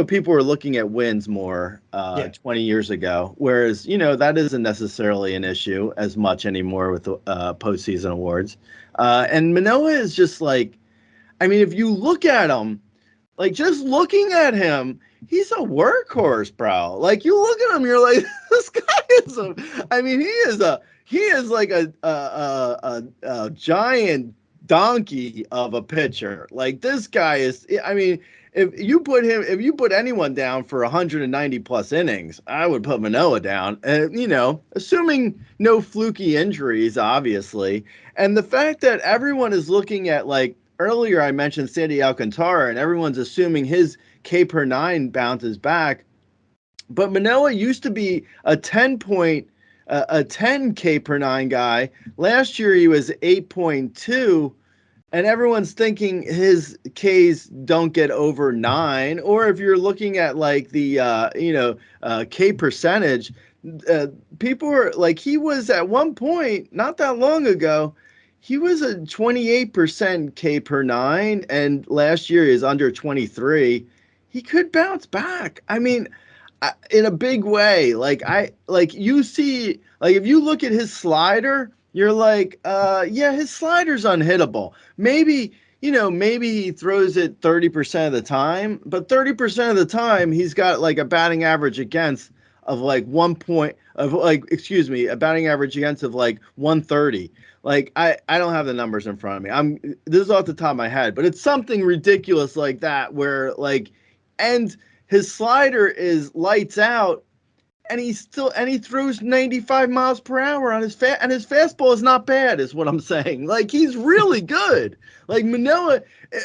People were looking at wins more 20 years ago, whereas, that isn't necessarily an issue as much anymore with postseason awards. And Manoah is just like, I mean, if you look at him, like just looking at him, he's a workhorse, bro. Like you look at him, you're like, this guy is he is like a giant donkey of a pitcher. Like this guy is, I mean, if you put anyone down for 190 plus innings, I would put Manoah down. Assuming no fluky injuries, obviously, and the fact that everyone is looking at like earlier, I mentioned Sandy Alcantara, and everyone's assuming his K per 9 bounces back, but Manoah used to be a 10 K per 9 guy. Last year he was 8.2. And everyone's thinking his Ks don't get over 9, or if you're looking at like the K percentage, people are like he was at one point not that long ago, he was a 28% K per 9, and last year is under 23. He could bounce back. I mean, in a big way. You see, like if you look at his slider. You're like, yeah, his slider's unhittable. Maybe he throws it 30% of the time, but 30% of the time he's got like a batting average against of like a batting average against of like 130. Like I don't have the numbers in front of me. This is off the top of my head, but it's something ridiculous like that where like, and his slider is lights out. And he throws 95 miles per hour on his and his fastball is not bad, is what I'm saying. Like he's really good. Like Manoah,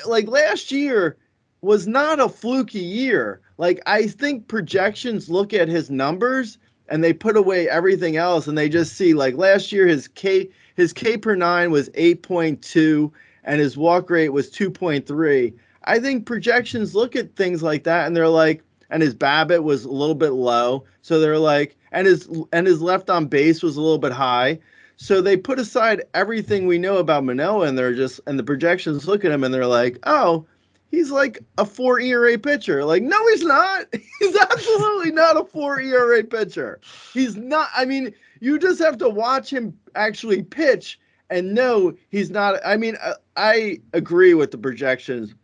like last year was not a fluky year. Like I think projections look at his numbers and they put away everything else, and they just see like last year his K per nine was 8.2 and his walk rate was 2.3. I think projections look at things like that and they're like, and his BABIP was a little bit low, so they're like, and his left on base was a little bit high. So they put aside everything we know about Manoah, and the projections look at him and they're like, oh, he's like a 4 ERA pitcher. Like, no, he's not. He's absolutely not a 4 ERA pitcher. He's not. I mean, you just have to watch him actually pitch and know he's not. I mean, I agree with the projections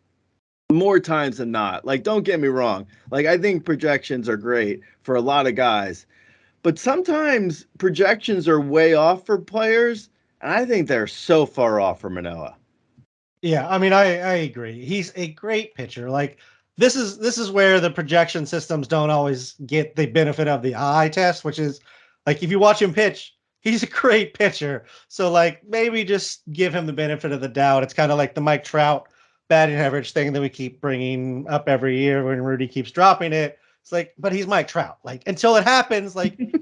more times than not. Like, don't get me wrong. Like, I think projections are great for a lot of guys. But sometimes projections are way off for players, and I think they're so far off for Manoah. Yeah, I mean, I agree. He's a great pitcher. Like this is where the projection systems don't always get the benefit of the eye test, which is like if you watch him pitch, he's a great pitcher. So like maybe just give him the benefit of the doubt. It's kind of like the Mike Trout batting average thing that we keep bringing up every year when Rudy keeps dropping it. It's like, but he's Mike Trout. Like until it happens, like can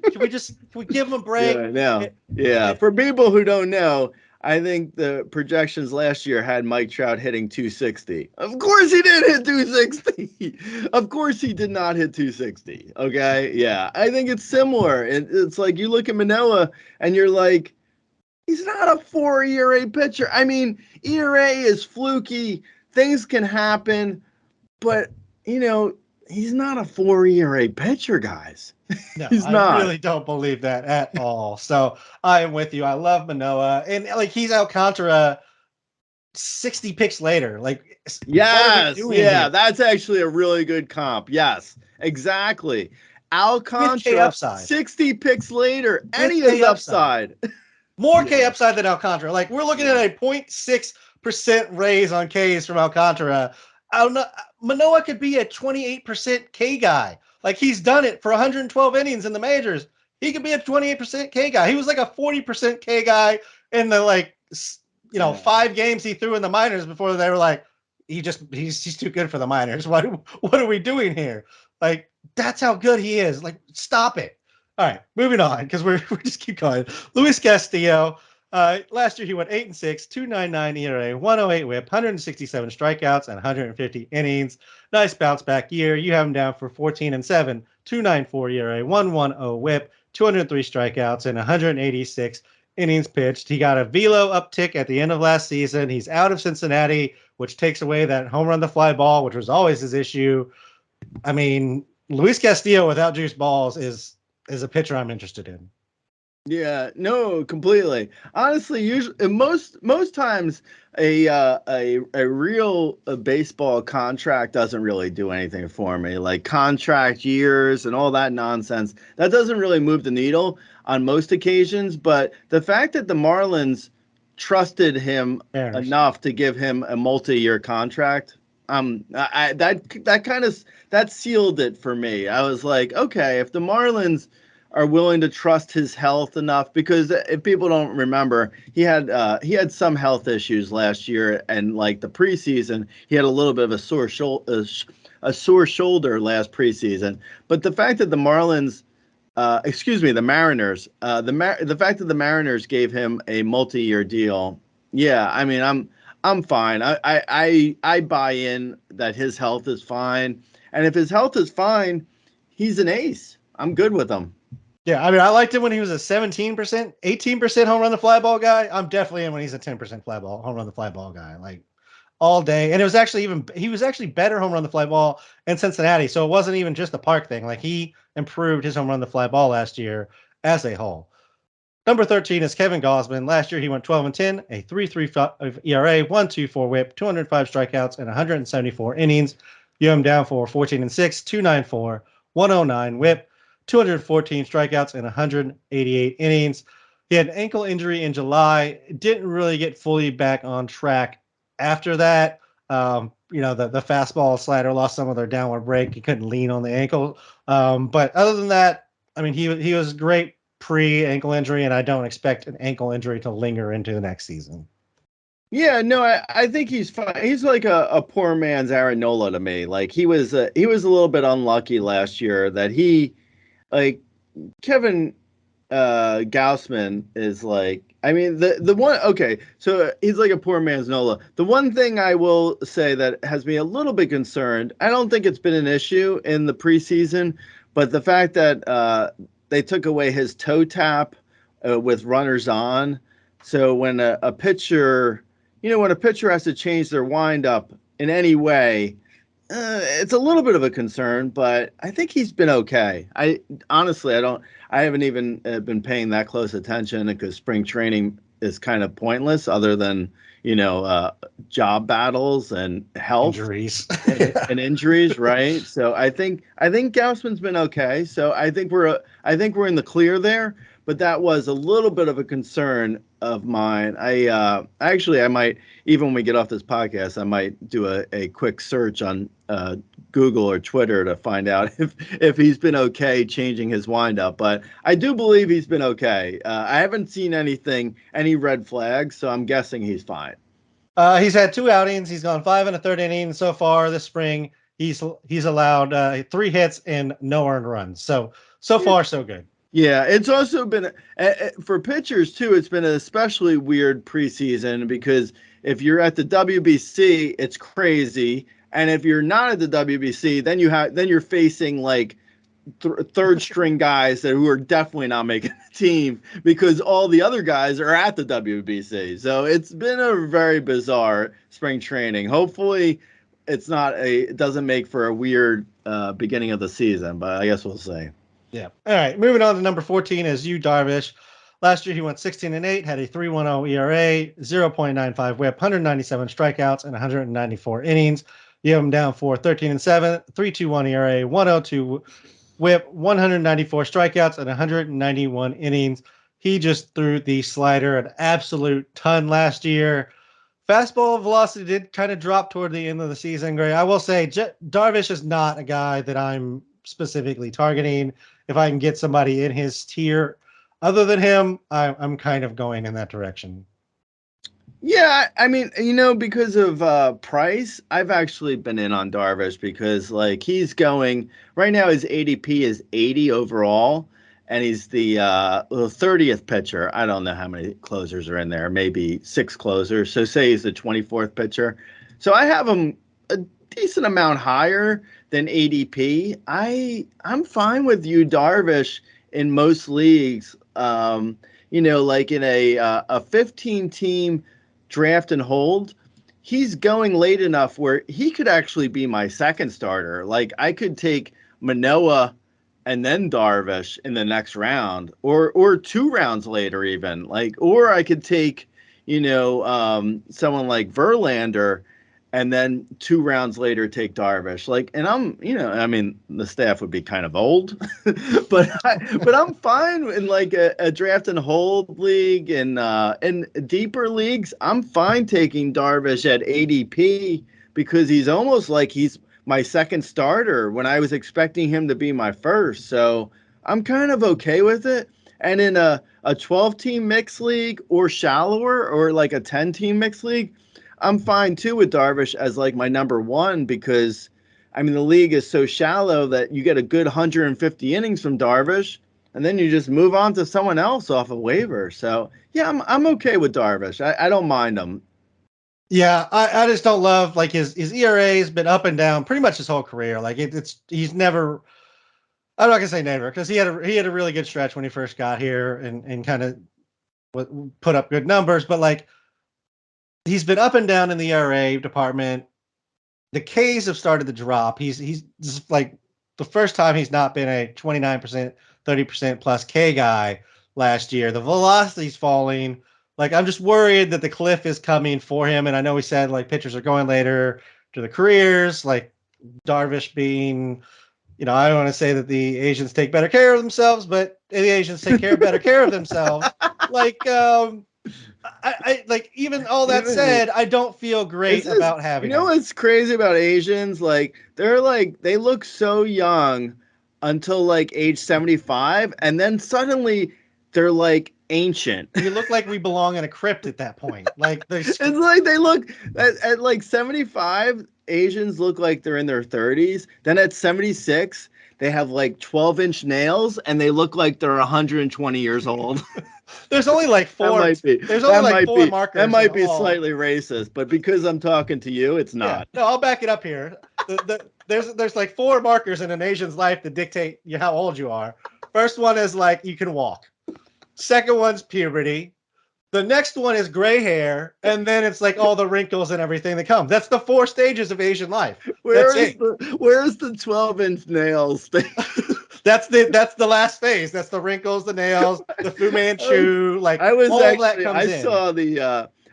we give him a break? Yeah, no. Yeah. For people who don't know, I think the projections last year had Mike Trout hitting 260. Of course he did hit 260. Of course he did not hit 260. Okay. Yeah. I think it's similar. It's like you look at Manoah and you're like, he's not a 4 ERA pitcher. I mean, ERA is fluky. Things can happen, but he's not a 4 ERA pitcher, guys. No, He's not. I really don't believe that at all. So I am with you. I love Manoah, and like he's Alcantara 60 picks later. Like, yes, yeah, that's actually a really good comp. Yes, exactly. Alcantara 60 picks later, and he has upside. More K upside than Alcantara. Like we're looking at a 0.6% raise on Ks from Alcantara. Manoah could be a 28% K guy. Like he's done it for 112 innings in the majors. He could be a 28% K guy. He was like a 40% K guy in the 5 games he threw in the minors before they were like, he's too good for the minors. What are we doing here? Like that's how good he is. Like stop it. All right, moving on because we just keep going. Luis Castillo. Last year he went 8-6, 2.99 ERA, 108 WHIP, 167 strikeouts, and 150 innings. Nice bounce back year. You have him down for 14-7, 2.94 ERA, 110 WHIP, 203 strikeouts, and 186 innings pitched. He got a velo uptick at the end of last season. He's out of Cincinnati, which takes away that home run the fly ball, which was always his issue. I mean, Luis Castillo without juice balls is a pitcher I'm interested in. Yeah, no, completely. Honestly, usually most times a real baseball contract doesn't really do anything for me. Like contract years and all that nonsense, that doesn't really move the needle on most occasions. But the fact that the Marlins trusted him enough to give him a multi-year contract, that sealed it for me. I was like, okay, if the Marlins are willing to trust his health enough, because if people don't remember, he had some health issues last year, and like the preseason, he had a little bit of a sore shoulder last preseason. But the fact that the Mariners, the fact that the Mariners gave him a multi-year deal, yeah, I mean, I'm fine. I buy in that his health is fine, and if his health is fine, he's an ace. I'm good with him. Yeah, I mean, I liked him when he was a 17%, 18% home run the fly ball guy. I'm definitely in when he's a 10% home run the fly ball guy, like all day. And it was actually he was actually better home run the fly ball in Cincinnati. So it wasn't even just a park thing. Like he improved his home run the fly ball last year as a whole. Number 13 is Kevin Gausman. Last year he went 12-10, a 3.35 ERA, 1.24 WHIP, 205 strikeouts, and 174 innings. You have him down for 14-6, 2.94, 109 WHIP, 214 strikeouts and 188 innings. He had an ankle injury in July. Didn't really get fully back on track after that. The fastball slider lost some of their downward break. He couldn't lean on the ankle. But other than that, I mean, he was great pre-ankle injury, and I don't expect an ankle injury to linger into the next season. Yeah, no, I think he's fine. He's like a poor man's Aaron Nola to me. Like he was a little bit unlucky last year that he, like, Kevin Gaussman is like, I mean, the one, okay, so he's like a poor man's Nola. The one thing I will say that has me a little bit concerned, I don't think it's been an issue in the preseason, but the fact that they took away his toe tap with runners on. So when a pitcher, when a pitcher has to change their windup in any way, it's a little bit of a concern, but I think he's been okay. I honestly, I haven't even been paying that close attention because spring training is kind of pointless, other than job battles and health Injuries. and injuries, right? So I think Gaussman's been okay. So I think we're in the clear there. But that was a little bit of a concern of mine. I might, even when we get off this podcast, I might do a quick search on Google or Twitter to find out if he's been okay changing his windup. But I do believe he's been okay. I haven't seen any red flags, so I'm guessing he's fine. He's had 2 outings. He's gone 5 1/3 innings so far this spring. He's allowed 3 hits and no earned runs. So far so good. Yeah, it's also been for pitchers too. It's been an especially weird preseason because if you're at the WBC, it's crazy, and if you're not at the WBC, then you're facing like third string guys who are definitely not making the team because all the other guys are at the WBC. So it's been a very bizarre spring training. Hopefully, it doesn't make for a weird beginning of the season, but I guess we'll see. Yeah. All right. Moving on to number 14 is Yu Darvish. Last year he went 16-8, had a 3.10 ERA, 0.95 WHIP, 197 strikeouts, and 194 innings. You have him down for 13-7, 3.21 ERA, 102 WHIP, 194 strikeouts, and 191 innings. He just threw the slider an absolute ton last year. Fastball velocity did kind of drop toward the end of the season, Gray. I will say Darvish is not a guy that I'm specifically targeting. If I can get somebody in his tier other than him, I'm kind of going in that direction. Yeah, I mean, because of price, I've actually been in on Darvish because like he's going right now. His ADP is 80 overall, and he's the 30th pitcher. I don't know how many closers are in there, maybe 6 closers. So say he's the 24th pitcher. So I have him a decent amount higher than ADP. I'm fine with Yu Darvish in most leagues. Like in a 15 team draft and hold, he's going late enough where he could actually be my second starter. Like I could take Manoah and then Darvish in the next round, or 2 rounds later even. Or I could take someone like Verlander and then 2 rounds later take Darvish. And I'm, the staff would be kind of old, but I'm fine in like a draft and hold league and in deeper leagues. I'm fine taking Darvish at ADP because he's almost like he's my second starter when I was expecting him to be my first. So I'm kind of okay with it. And in a 12-team mixed league or shallower or like a 10-team mixed league, I'm fine too with Darvish as like my number 1 because the league is so shallow that you get a good 150 innings from Darvish and then you just move on to someone else off a waiver. So yeah, I'm okay with Darvish. I don't mind him. Yeah, I just don't love like his ERA has been up and down pretty much his whole career. Like he's never. I'm not gonna say never because he had a really good stretch when he first got here and kind of put up good numbers, but like he's been up and down in the ERA department. The Ks have started to drop. He's just like the first time he's not been a 29%, 30% plus K guy last year. The velocity's falling. Like I'm just worried that the cliff is coming for him. And I know we said like pitchers are going later to the careers, like Darvish being, I don't want to say that the Asians take better care of themselves, but the Asians take better care of themselves. Like, I like even all that said, I don't feel great about having. What's crazy about Asians? Like they look so young until like age 75, and then suddenly they're like ancient. We look like we belong in a crypt at that point. Like there's It's like they look at like 75, Asians look like they're in their 30s. Then at 76, they have like 12-inch nails and they look like they're 120 years old. there's only like That four. might be There's only like four markers. that might be all. slightly racist, but because I'm talking to you, it's not. Yeah, no, I'll back it up here. There's like four markers in an Asian's life that dictate how old you are. First one is like you can walk. Second one's puberty. The next one is gray hair, and then it's like all the wrinkles and everything that comes. That's the 4 stages of Asian life. Where's the 12-inch nails thing? That's the last phase. That's the wrinkles, the nails, the Fu Manchu. Like I was all actually, that comes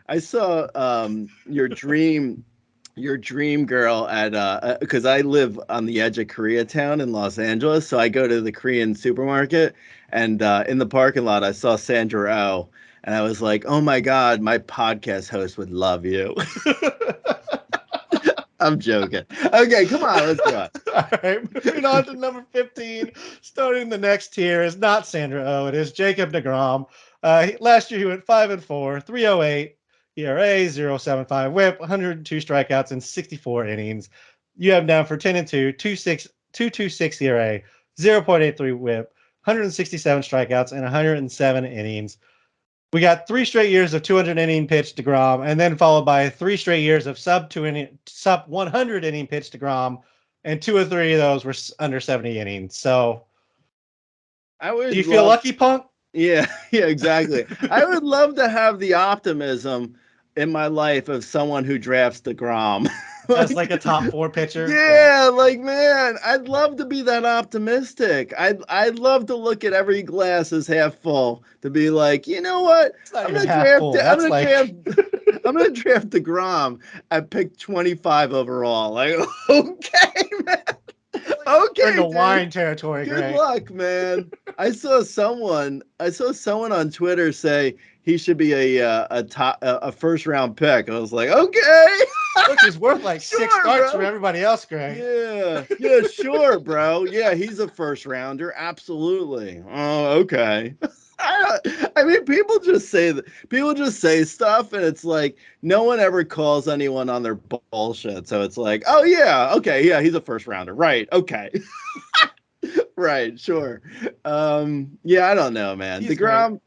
I saw your dream girl at because I live on the edge of Koreatown in Los Angeles, so I go to the Korean supermarket, and in the parking lot I saw Sandra Oh, and I was like, oh my God, my podcast host would love you. I'm joking. Okay, come on, let's go. All right, moving on to number 15. Starting the next tier is not Sandra Oh, it is Jacob deGrom. Last year he went 5-4, 3.08 ERA, 0.75 WHIP, 102 strikeouts in 64 innings. You have him down for 10-2, 2.26 ERA, 0.83 WHIP, 167 strikeouts in 107 innings. We got 3 straight years of 200 inning pitch deGrom, and then followed by 3 straight years of sub 100 inning pitch deGrom, and 2 or 3 of those were under 70 innings. So, do you feel lucky, Punk? Yeah, exactly. I would love to have the optimism in my life of someone who drafts deGrom. As like a top 4 pitcher. Yeah, like man, I'd love to be that optimistic. I'd love to look at every glass as half full to be like, you know what? I'm gonna draft deGrom at pick 25 overall. Like, okay, man. Okay, in the wine territory. Good luck, man. I saw someone on Twitter say he should be a first round pick. I was like, okay. Which is worth like 6 starts from everybody else, Greg. Yeah, sure, bro. Yeah, he's a first rounder. Absolutely. Oh, okay. I mean, people just say stuff, and it's like no one ever calls anyone on their bullshit. So it's like, oh yeah, okay, yeah, he's a first rounder, right? Okay, right, sure. Yeah, I don't know, man. deGrom's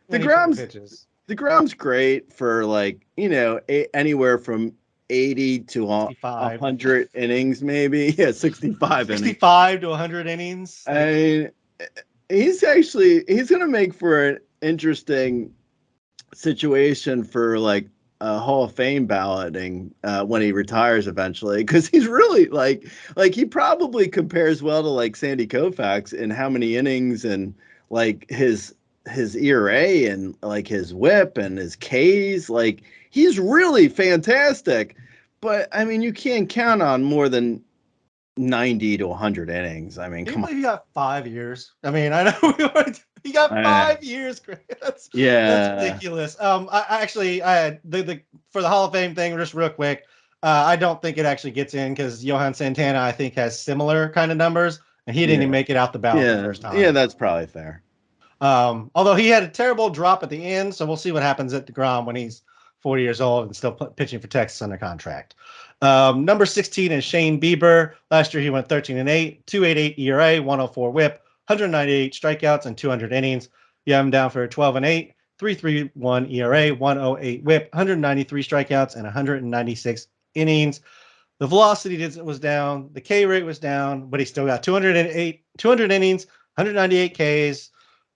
great for like anywhere from 80 to 100 innings, maybe. Yeah, 65 innings. 65 to 100 innings. I mean, he's going to make for an interesting situation for like a Hall of Fame balloting when he retires eventually, because he's really like he probably compares well to like Sandy Koufax in how many innings and like his ERA and like his WHIP and his Ks. Like he's really fantastic. But I mean, you can't count on more than 90 to 100 innings. I mean, come on. He got 5 years. I mean, I know he got 5 years. That's ridiculous. I actually for the Hall of Fame thing, just real quick. I don't think it actually gets in because Johan Santana, I think, has similar kind of numbers, and he didn't even make it out the ballot the first time. Yeah, that's probably fair. Although he had a terrible drop at the end, so we'll see what happens at deGrom when he's 40 years old and still pitching for Texas under contract. Number 16 is Shane Bieber. Last year he went 13-8, 2.88 ERA, 104 WHIP, 198 strikeouts and 200 innings. You have him down for 12-8, 3.31 ERA, 108 WHIP, 193 strikeouts and 196 innings. The velocity was down, the K rate was down, but he still got 200 innings, 198 Ks.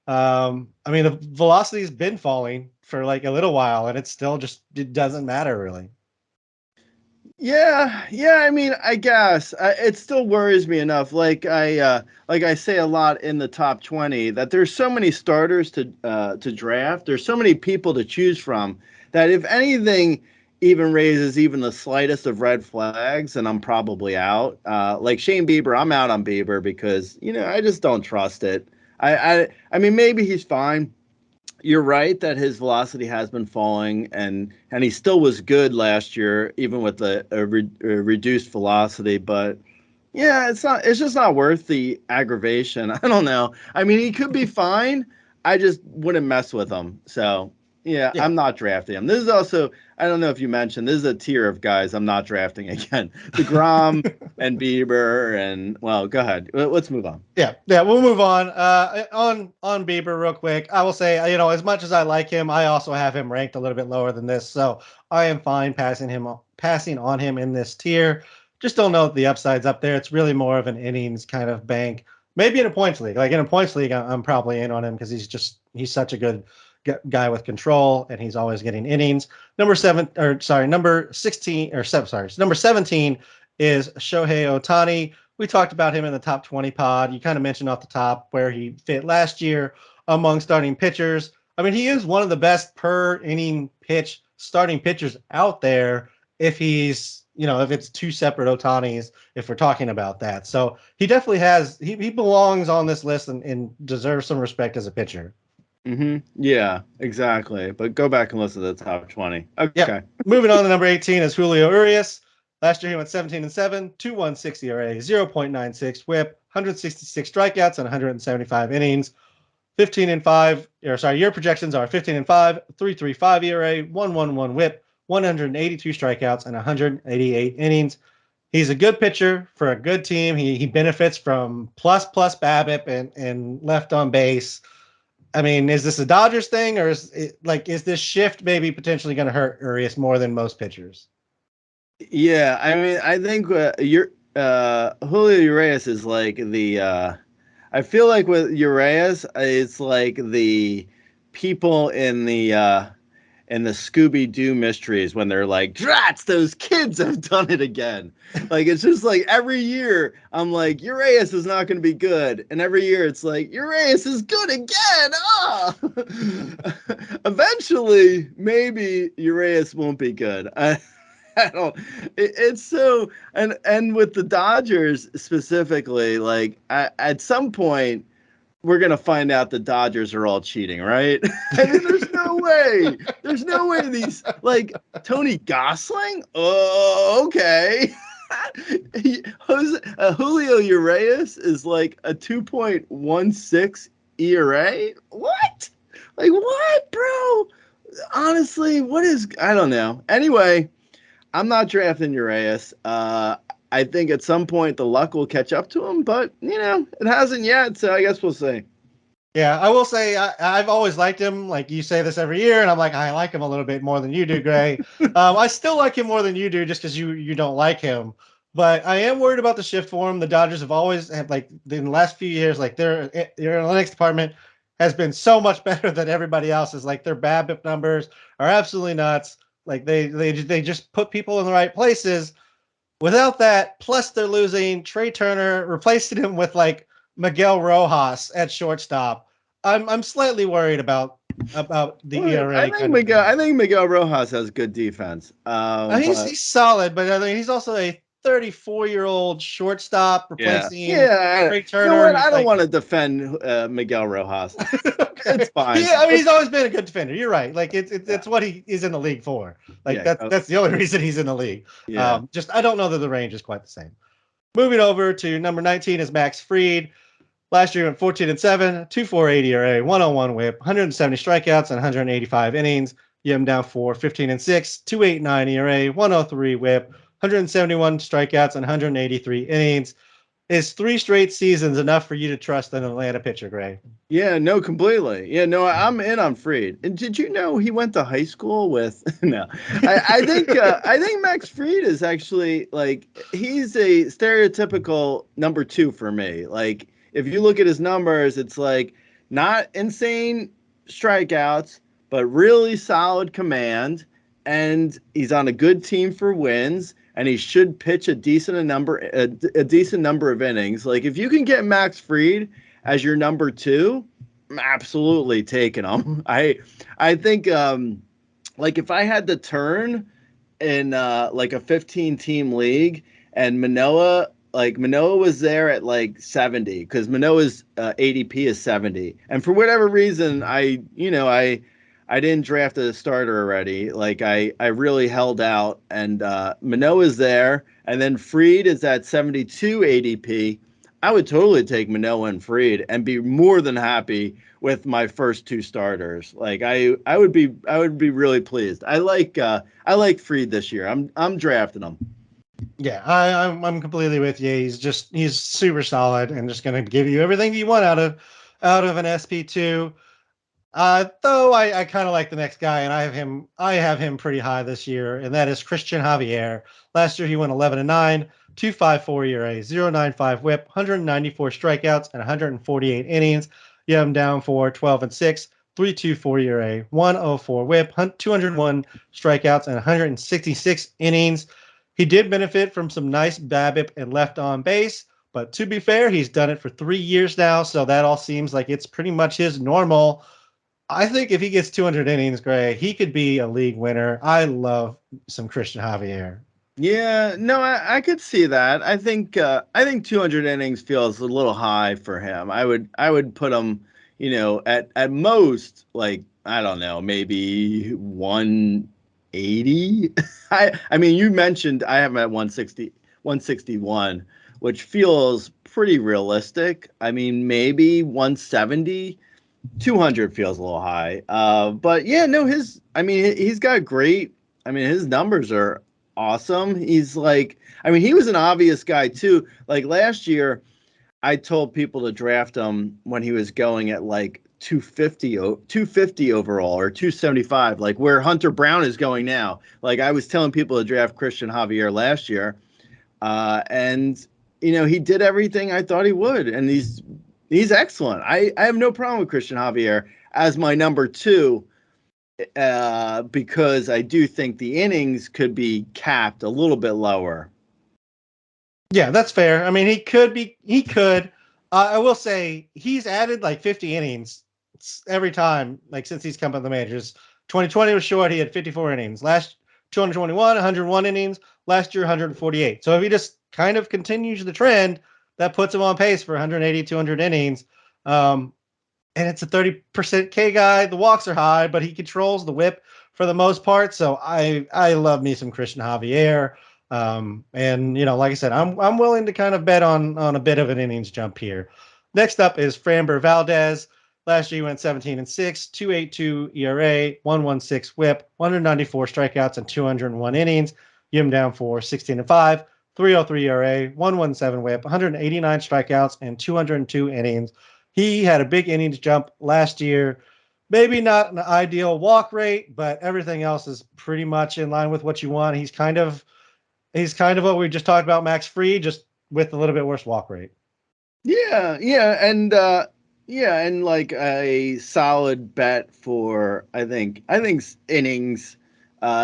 I mean, the velocity's been falling for like a little while, and it doesn't matter really. Yeah. I mean, I guess it still worries me enough. Like I say a lot in the top 20 that there's so many starters to draft. There's so many people to choose from that if anything even raises even the slightest of red flags, then I'm probably out. Like Shane Bieber, I'm out on Bieber because I just don't trust it. I mean, maybe he's fine. You're right that his velocity has been falling, and he still was good last year, even with a reduced velocity. But yeah, it's just not worth the aggravation. I don't know. I mean, he could be fine. I just wouldn't mess with him. So yeah, Yeah. I'm not drafting him. This is also, I don't know if you mentioned, this is a tier of guys I'm not drafting again. DeGrom and Bieber and, well, go ahead. Let's move on. Yeah, we'll move on. On Bieber real quick. I will say, as much as I like him, I also have him ranked a little bit lower than this, so I am fine passing on him in this tier. Just don't know if the upside's up there. It's really more of an innings kind of bank. Maybe in a points league. Like in a points league, I'm probably in on him because he's such a good guy with control, and he's always getting innings. Number 16 or seven. Sorry, number 17 is Shohei Ohtani. We talked about him in the top 20 pod. You kind of mentioned off the top where he fit last year among starting pitchers. I mean, he is one of the best per inning pitch starting pitchers out there if if it's two separate Ohtanis, if we're talking about that. So he definitely he belongs on this list and deserves some respect as a pitcher. Yeah, exactly. But go back and listen to the top 20. Okay. Yep. Moving on to number 18 is Julio Urias. Last year he went 17-7, 2.16 ERA, 0.96 WHIP, 166 strikeouts, and 175 innings. 15-5. Year projections are 15-5, 3.35 ERA, 1.11 WHIP, 182 strikeouts, and 188 innings. He's a good pitcher for a good team. He benefits from plus BABIP and left on base. I mean, is this a Dodgers thing, or is this shift maybe potentially going to hurt Urias more than most pitchers? Yeah, I mean, I think Julio Urias is like the. I feel like with Urias, it's like the people in the Scooby-Doo mysteries when they're like, "Drats, those kids have done it again." Like it's just like every year I'm like, Urias is not going to be good, and every year it's like Urias is good again. Ah, eventually maybe Urias won't be good. I don't. It's so and with the Dodgers specifically, like at some point we're gonna find out the Dodgers are all cheating, right? I mean, there's no way. There's no way these like Tony Gosling. Oh, okay. Julio Urias is like a 2.16 ERA. What? Like what, bro? Honestly, what is? I don't know. Anyway. I'm not drafting Urias. I think at some point the luck will catch up to him, but it hasn't yet. So I guess we'll see. Yeah, I will say I've always liked him. Like you say this every year, and I'm like I like him a little bit more than you do, Gray. I still like him more than you do, just because you don't like him. But I am worried about the shift for him. The Dodgers have always in the last few years, like their analytics department has been so much better than everybody else's. Like their BABIP numbers are absolutely nuts. Like they just put people in the right places. Without that, plus they're losing Trey Turner, replacing him with like Miguel Rojas at shortstop. I'm slightly worried about the ERA. I think Miguel Rojas has good defense. He's solid, but I mean, he's also a 34-year-old shortstop replacing Trey Turner. You know what? I don't want to defend Miguel Rojas. Okay. It's fine. Yeah, I mean, he's always been a good defender. You're right. Like it's what he is in the league for. Like that's the only reason he's in the league. Yeah. Just I don't know that the range is quite the same. Moving over to number 19 is Max Fried. Last year went 14-7, 2.48 ERA, 101 WHIP, 170 strikeouts, and 185 innings. You have him down for 15-6, 2.89 ERA, 103 WHIP, 171 strikeouts, and 183 innings. Is 3 straight seasons enough for you to trust an Atlanta pitcher, Gray? Yeah, no, completely. Yeah, no, I'm in on Fried. And did you know he went to high school with? No, I think Max Fried is actually like he's a stereotypical number 2 for me. Like if you look at his numbers, it's like not insane strikeouts, but really solid command, and he's on a good team for wins. And he should pitch a decent number of innings. Like if you can get Max Fried as your number 2, I'm absolutely taking him. I think like if I had to turn in like a 15-team league and Manoah was there at like 70 because Manoah's ADP is 70, and for whatever reason I didn't draft a starter already. Like I really held out, and Manoah's there, and then Fried is at 72 ADP. I would totally take Manoah and Fried and be more than happy with my first two starters. Like I would be really pleased. I like Fried this year. I'm drafting him. Yeah, I'm completely with you. He's super solid and just going to give you everything you want out of an SP2. Though I kind of like the next guy, and I have him pretty high this year, and that is Christian Javier. Last year he went 11-9, 2.54 ERA, 0.95 WHIP, 194 strikeouts, and 148 innings. You have him down for 12-6, 3.24 ERA, 104 WHIP, 201 strikeouts, and 166 innings. He did benefit from some nice BABIP and left on base, but to be fair, he's done it for 3 years now, so that all seems like it's pretty much his normal. I think if he gets 200 innings, Gray, he could be a league winner. I love some Christian Javier. Yeah, no, I could see that. I think 200 innings feels a little high for him. I would put him, at most like I don't know, maybe 180. I mean, you mentioned I have him at 160, 161, which feels pretty realistic. I mean, maybe 170. 200 feels a little high. But yeah, no, he's got great, his numbers are awesome. He's like, he was an obvious guy too. Like last year, I told people to draft him when he was going at like 250 overall or 275, like where Hunter Brown is going now. Like I was telling people to draft Christian Javier last year. And he did everything I thought he would. And he's excellent. I have no problem with Christian Javier as my number two, because I do think the innings could be capped a little bit lower. Yeah, that's fair. I mean, he could be. He could. I will say he's added like 50 innings every time, like since he's come up the majors. 2020 was short. He had 54 innings. Last 2021, 101 innings. Last year, 148. So if he just kind of continues the trend, that puts him on pace for 180, 200 innings. And it's a 30% K guy. The walks are high, but he controls the whip for the most part. So I love me some Christian Javier. And like I said, I'm willing to kind of bet on a bit of an innings jump here. Next up is Framber Valdez. Last year he went 17-6, 2.82 ERA, 1.16 WHIP, 194 strikeouts, and 201 innings. You him down for 16-5, 3.03 ERA, 1.17 WHIP, 189 strikeouts, and 202 innings. He had a big innings jump last year. Maybe not an ideal walk rate, but everything else is pretty much in line with what you want. He's kind of what we just talked about, Max Fried, just with a little bit worse walk rate. And like a solid bet for I think innings.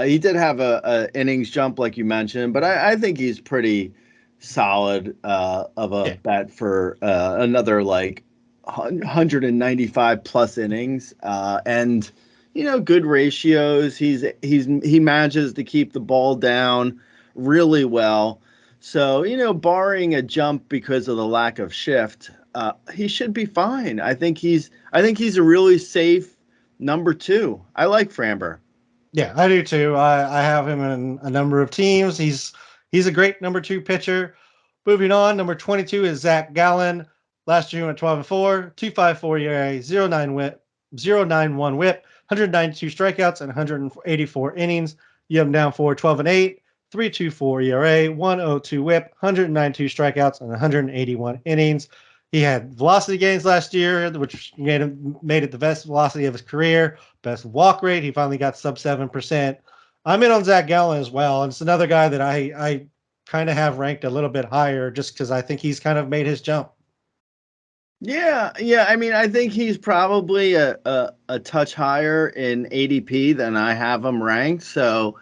He did have a innings jump like you mentioned, but I think he's pretty solid of a bet for another like 195 plus innings, and good ratios. He manages to keep the ball down really well. So barring a jump because of the lack of shift, he should be fine. I think he's a really safe number two. I like Framber. Yeah, I do too. I have him in a number of teams. He's a great number two pitcher. Moving on, number 22 is Zach Gallen. Last year he went 12-4, 2.54 ERA, 0.9 whip, 0.91 whip, 192 strikeouts, and 184 innings. You have him down for 12-8, 3.24 ERA, 1.02 whip, 192 strikeouts, and 181 innings. He had velocity gains last year, which made it the best velocity of his career, best walk rate. He finally got sub 7%. I'm in on Zach Gallen as well. And it's another guy that I kind of have ranked a little bit higher just because I think he's kind of made his jump. Yeah. I think he's probably a touch higher in ADP than I have him ranked. So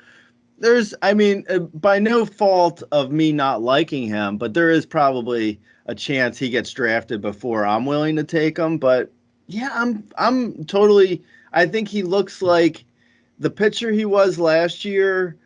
there's, by no fault of me not liking him, but there is probably a chance he gets drafted before I'm willing to take him. But yeah, I'm totally. I think he looks like the pitcher he was last year.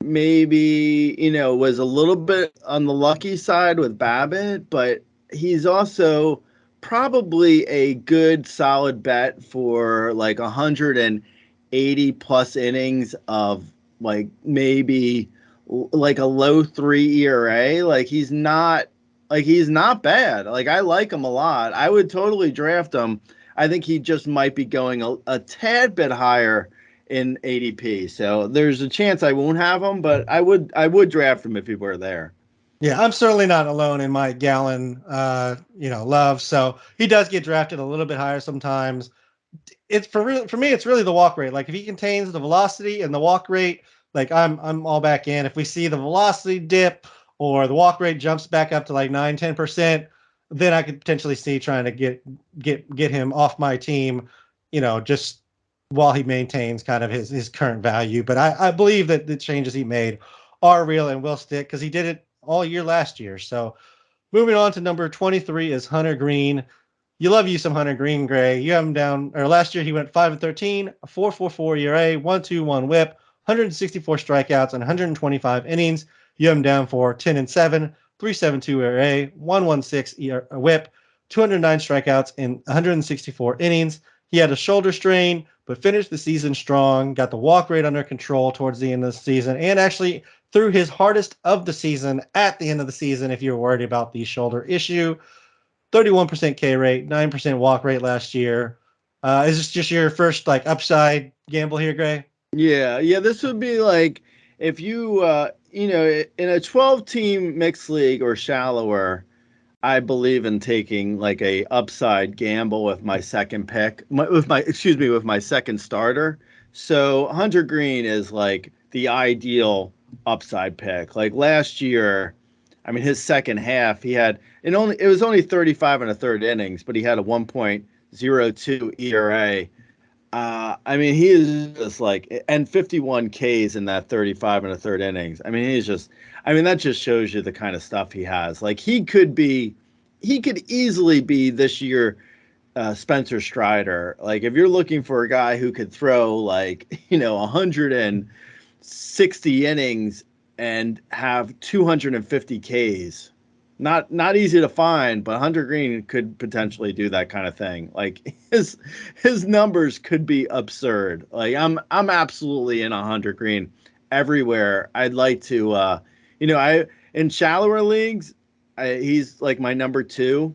Maybe was a little bit on the lucky side with BABIP, but he's also probably a good solid bet for like 180 plus innings of like maybe like a low 3 ERA. Like he's not Like, he's not bad. Like, I like him a lot. I would totally draft him. I think he just might be going a tad bit higher in ADP. So there's a chance I won't have him, but I would draft him if he were there. Yeah, I'm certainly not alone in my Gallon, love. So he does get drafted a little bit higher sometimes. It's for me. It's really the walk rate. Like if he contains the velocity and the walk rate, like I'm all back in. If we see the velocity dip or the walk rate jumps back up to like 9-10%, then I could potentially see trying to get him off my team. Just while he maintains kind of his current value. But I believe that the changes he made are real and will stick because he did it all year last year. So moving on to number 23 is Hunter Green. You love you some Hunter Green, Gray. You have him down, or last year he went 5-13, 4.44 ERA, 1.21 WHIP, 164 strikeouts, and 125 innings. You have him down for 10-7, 3.72 ERA, 1.16 WHIP, 209 strikeouts, and 164 innings. He had a shoulder strain, but finished the season strong, got the walk rate under control towards the end of the season, and actually threw his hardest of the season at the end of the season if you're worried about the shoulder issue. 31% K rate, 9% walk rate last year. Is this just your first like upside gamble here, Gray? Yeah, this would be like if you in a 12-team mixed league or shallower, I believe in taking like a upside gamble with my second pick, with my second starter. So Hunter Green is like the ideal upside pick. Like last year, I mean, his second half, it was only 35 and a third innings, but he had a 1.02 ERA. I mean, he is just like, and 51 Ks in that 35 and a third innings. I mean, that just shows you the kind of stuff he has. Like he could easily be this year Spencer Strider. Like if you're looking for a guy who could throw like, 160 innings and have 250 Ks. Not easy to find, but Hunter Green could potentially do that kind of thing. Like his numbers could be absurd. Like I'm absolutely in a Hunter Green everywhere. I'd like to I in shallower leagues, he's like my number 2.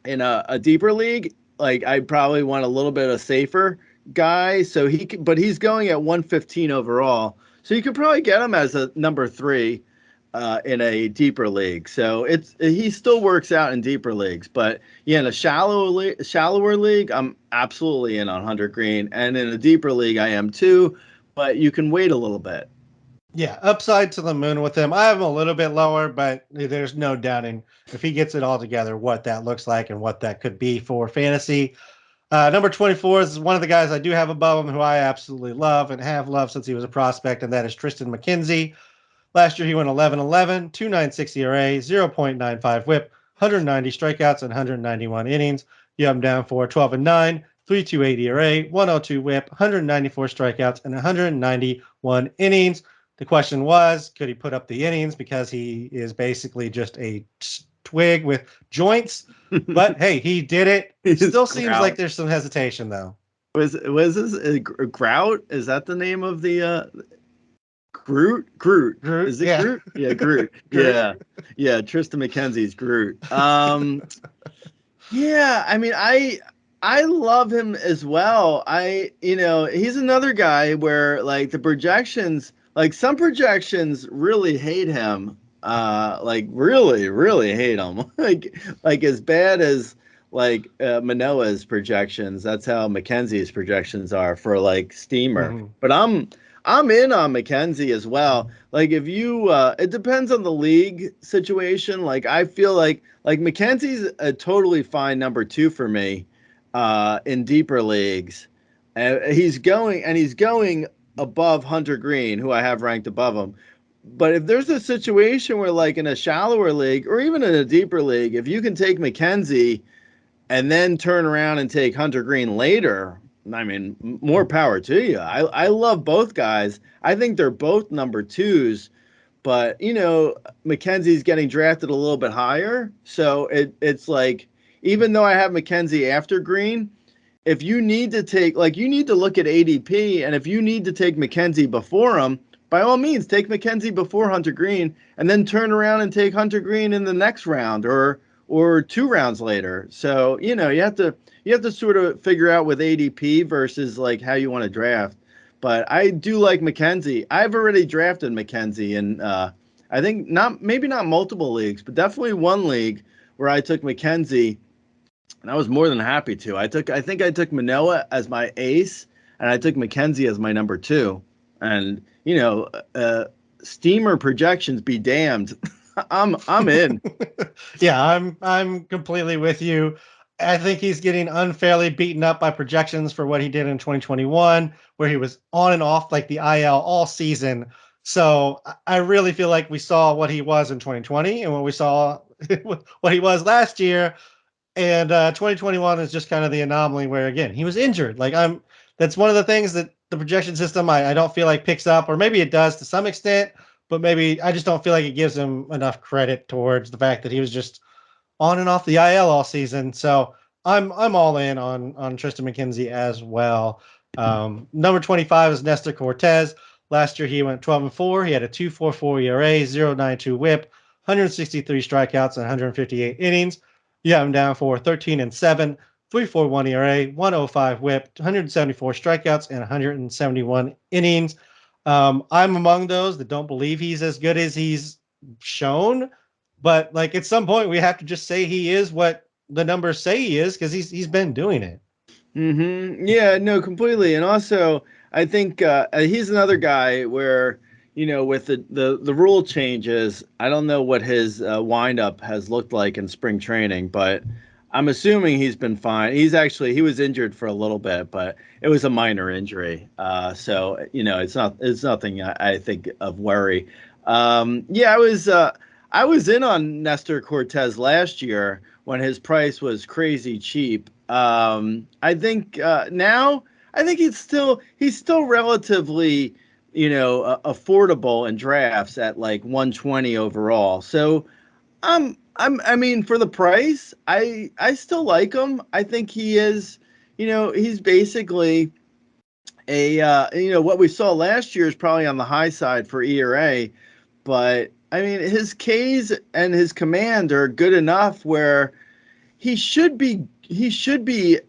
In a deeper league, like I probably want a little bit of safer guy. So but he's going at 115 overall. So you could probably get him as a number 3 in a deeper league. So he still works out in deeper leagues. But yeah, in a shallower league, I'm absolutely in on Hunter Green. And in a deeper league, I am too. But you can wait a little bit. Yeah, upside to the moon with him. I have him a little bit lower, but there's no doubting if he gets it all together, what that looks like and what that could be for fantasy. Number 24 is one of the guys I do have above him who I absolutely love and have loved since he was a prospect, and that is Tristan McKenzie. Last year, he went 11-11, 2.96 ERA, 0.95 WHIP, 190 strikeouts, and 191 innings. You have him down for 12-9, 3.28 ERA, 102 WHIP, 194 strikeouts, and 191 innings. The question was, could he put up the innings because he is basically just a twig with joints? But hey, he did it. It still seems like there's some hesitation, though. Was this Grout? Is that the name of the Groot? Is it Groot? Yeah, Groot. Yeah. Tristan McKenzie's Groot. Yeah. I mean, I love him as well. He's another guy where like the projections, like some projections really hate him. Like really, really hate him. like as bad as like Manoah's projections. That's how McKenzie's projections are for like Steamer. Mm-hmm. But I'm in on McKenzie as well. Like if you, it depends on the league situation. Like I feel like McKenzie's a totally fine number 2 for me in deeper leagues. He's going above Hunter Green, who I have ranked above him. But if there's a situation where like in a shallower league or even in a deeper league, if you can take McKenzie and then turn around and take Hunter Green later, I mean, more power to you. I love both guys. I think they're both number 2s, but McKenzie's getting drafted a little bit higher. So it's like, even though I have McKenzie after Green, if you need to take, like, you need to look at ADP, and if you need to take McKenzie before him, by all means, take McKenzie before Hunter Green, and then turn around and take Hunter Green in the next round or 2 rounds later. So you have to sort of figure out with ADP versus like how you want to draft. But I do like McKenzie. I've already drafted McKenzie, and I think maybe not multiple leagues, but definitely one league where I took McKenzie, and I was more than happy to. I think I took Manoah as my ace, and I took McKenzie as my number 2. And steamer projections be damned. I'm in. Yeah, I'm completely with you. I think he's getting unfairly beaten up by projections for what he did in 2021, where he was on and off like the IL all season. So I really feel like we saw what he was in 2020 and what we saw what he was last year. And 2021 is just kind of the anomaly where again he was injured. That's one of the things that the projection system I don't feel like picks up, or maybe it does to some extent, but maybe I just don't feel like it gives him enough credit towards the fact that he was just on and off the IL all season. So I'm all in on Tristan McKenzie as well. Number 25 is Nestor Cortez. Last year he went 12-4. He had a 2.44 ERA, 0.92 WHIP, 163 strikeouts, and 158 innings. You have him down for 13-7, 3.41 ERA, 105 WHIP, 174 strikeouts, and 171 innings. I'm among those that don't believe he's as good as he's shown, but like at some point we have to just say he is what the numbers say he is because he's been doing it. Yeah, no, completely. And also, I think he's another guy where with the rule changes, I don't know what his windup has looked like in spring training, but I'm assuming he's been fine. He was injured for a little bit, but it was a minor injury. So it's nothing I think of worry. Yeah, I was in on Nestor Cortez last year when his price was crazy cheap. I think now I think he's still relatively affordable in drafts at like 120 overall. So I mean, for the price, I still like him. I think he is, he's basically what we saw last year is probably on the high side for ERA, but I mean, his Ks and his command are good enough where he should be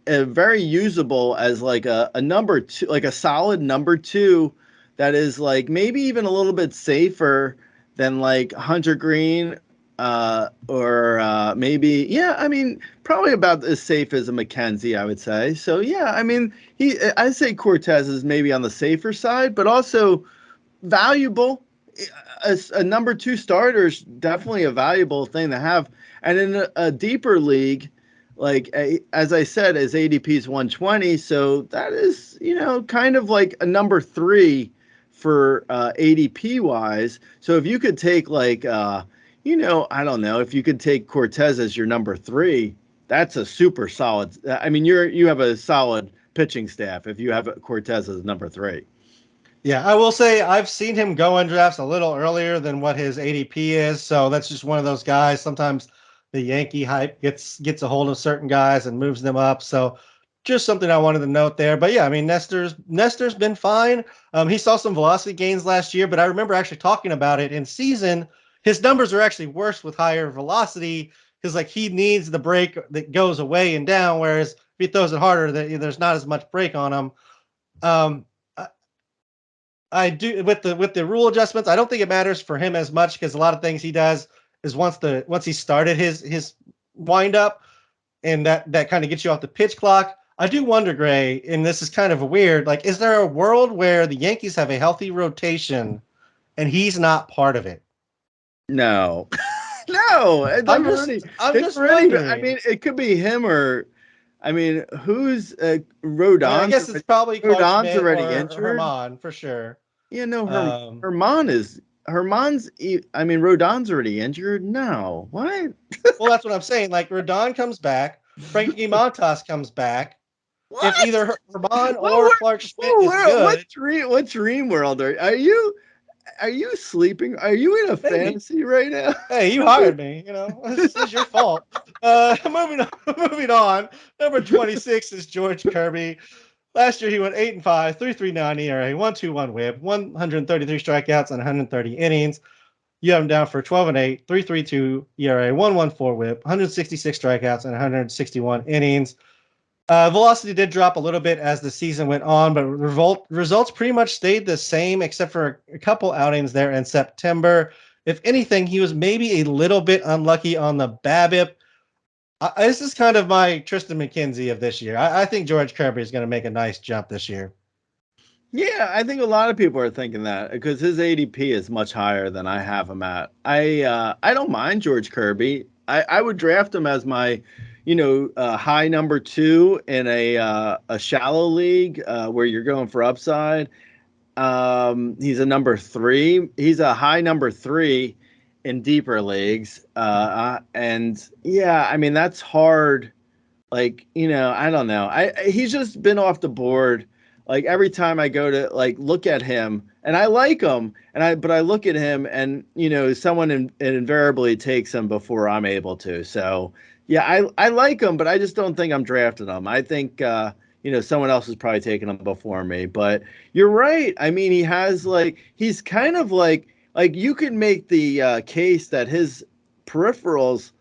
very usable as like a number 2, like a solid number 2 that is like maybe even a little bit safer than like Hunter Green or maybe I mean probably about as safe as a McKenzie, I would say. So yeah, I mean I'd say Cortez is maybe on the safer side, but also valuable. A number 2 starter is definitely a valuable thing to have. And in a deeper league, like as I said, his ADP is 120, so that is kind of like a number 3 for ADP wise. So if you could take like I don't know, if you could take Cortez as your number 3, that's a super solid. I mean, you have a solid pitching staff if you have Cortez as number 3. Yeah, I will say I've seen him go in drafts a little earlier than what his ADP is, so that's just one of those guys. Sometimes the Yankee hype gets a hold of certain guys and moves them up. So just something I wanted to note there. But yeah, I mean Nestor's been fine. He saw some velocity gains last year, but I remember actually talking about it in season. His numbers are actually worse with higher velocity because like he needs the break that goes away and down, whereas if he throws it harder, there's not as much break on him. Um, I do with the rule adjustments. I don't think it matters for him as much because a lot of things he does is once he started his wind up, and that kind of gets you off the pitch clock. I do wonder, Gray, and this is kind of weird. Like, is there a world where the Yankees have a healthy rotation and he's not part of it? No, no. I'm just wondering. I mean, it could be him or. I mean, who's I mean, I guess it's probably Clark Rodon's Schmidt already or injured. Herman for sure. Yeah, no, Herman's. I mean, Rodon's already injured. No, what? Well, that's what I'm saying. Like Rodon comes back, Frankie Montas comes back. What? If either Herman or Clark Schmidt is good, what dream world are you? Are you sleeping? Are you in a fantasy right now? Hey, you hired me. This is your fault. Moving on. Number 26 is George Kirby. Last year he went 8-5, 3.39 ERA, 1.21 WHIP, 133 strikeouts and 130 innings. You have him down for 12-8, 3.32 ERA, 1.14 WHIP, 166 strikeouts and 161 innings. Velocity did drop a little bit as the season went on, but results pretty much stayed the same except for a couple outings there in September. If anything, he was maybe a little bit unlucky on the BABIP. This is kind of my Tristan McKenzie of this year. I think George Kirby is going to make a nice jump this year. Yeah, I think a lot of people are thinking that because his ADP is much higher than I have him at. I don't mind George Kirby. I would draft him as my, high number 2 in a shallow league where you're going for upside. He's a number 3. He's a high number 3 in deeper leagues. And yeah, I mean that's hard. Like, I don't know. He's just been off the board. Like every time I go to like look at him, and I like him, but I look at him, and someone invariably takes him before I'm able to. So yeah, I like him, but I just don't think I'm drafting him. I think someone else is probably taking him before me. But you're right. I mean, he's kind of like you could make the case that his peripherals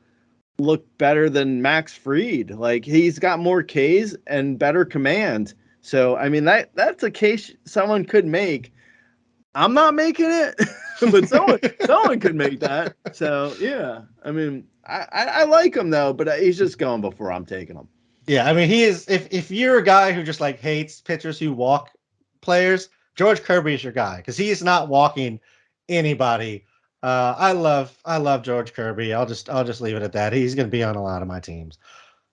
look better than Max Fried. Like he's got more Ks and better command. So I mean that's a case someone could make. I'm not making it, but someone could make that. So yeah, I mean I like him though, but he's just going before I'm taking him. Yeah, I mean he is. If you're a guy who just like hates pitchers who walk players, George Kirby is your guy because he is not walking anybody. I love George Kirby. I'll just leave it at that. He's going to be on a lot of my teams.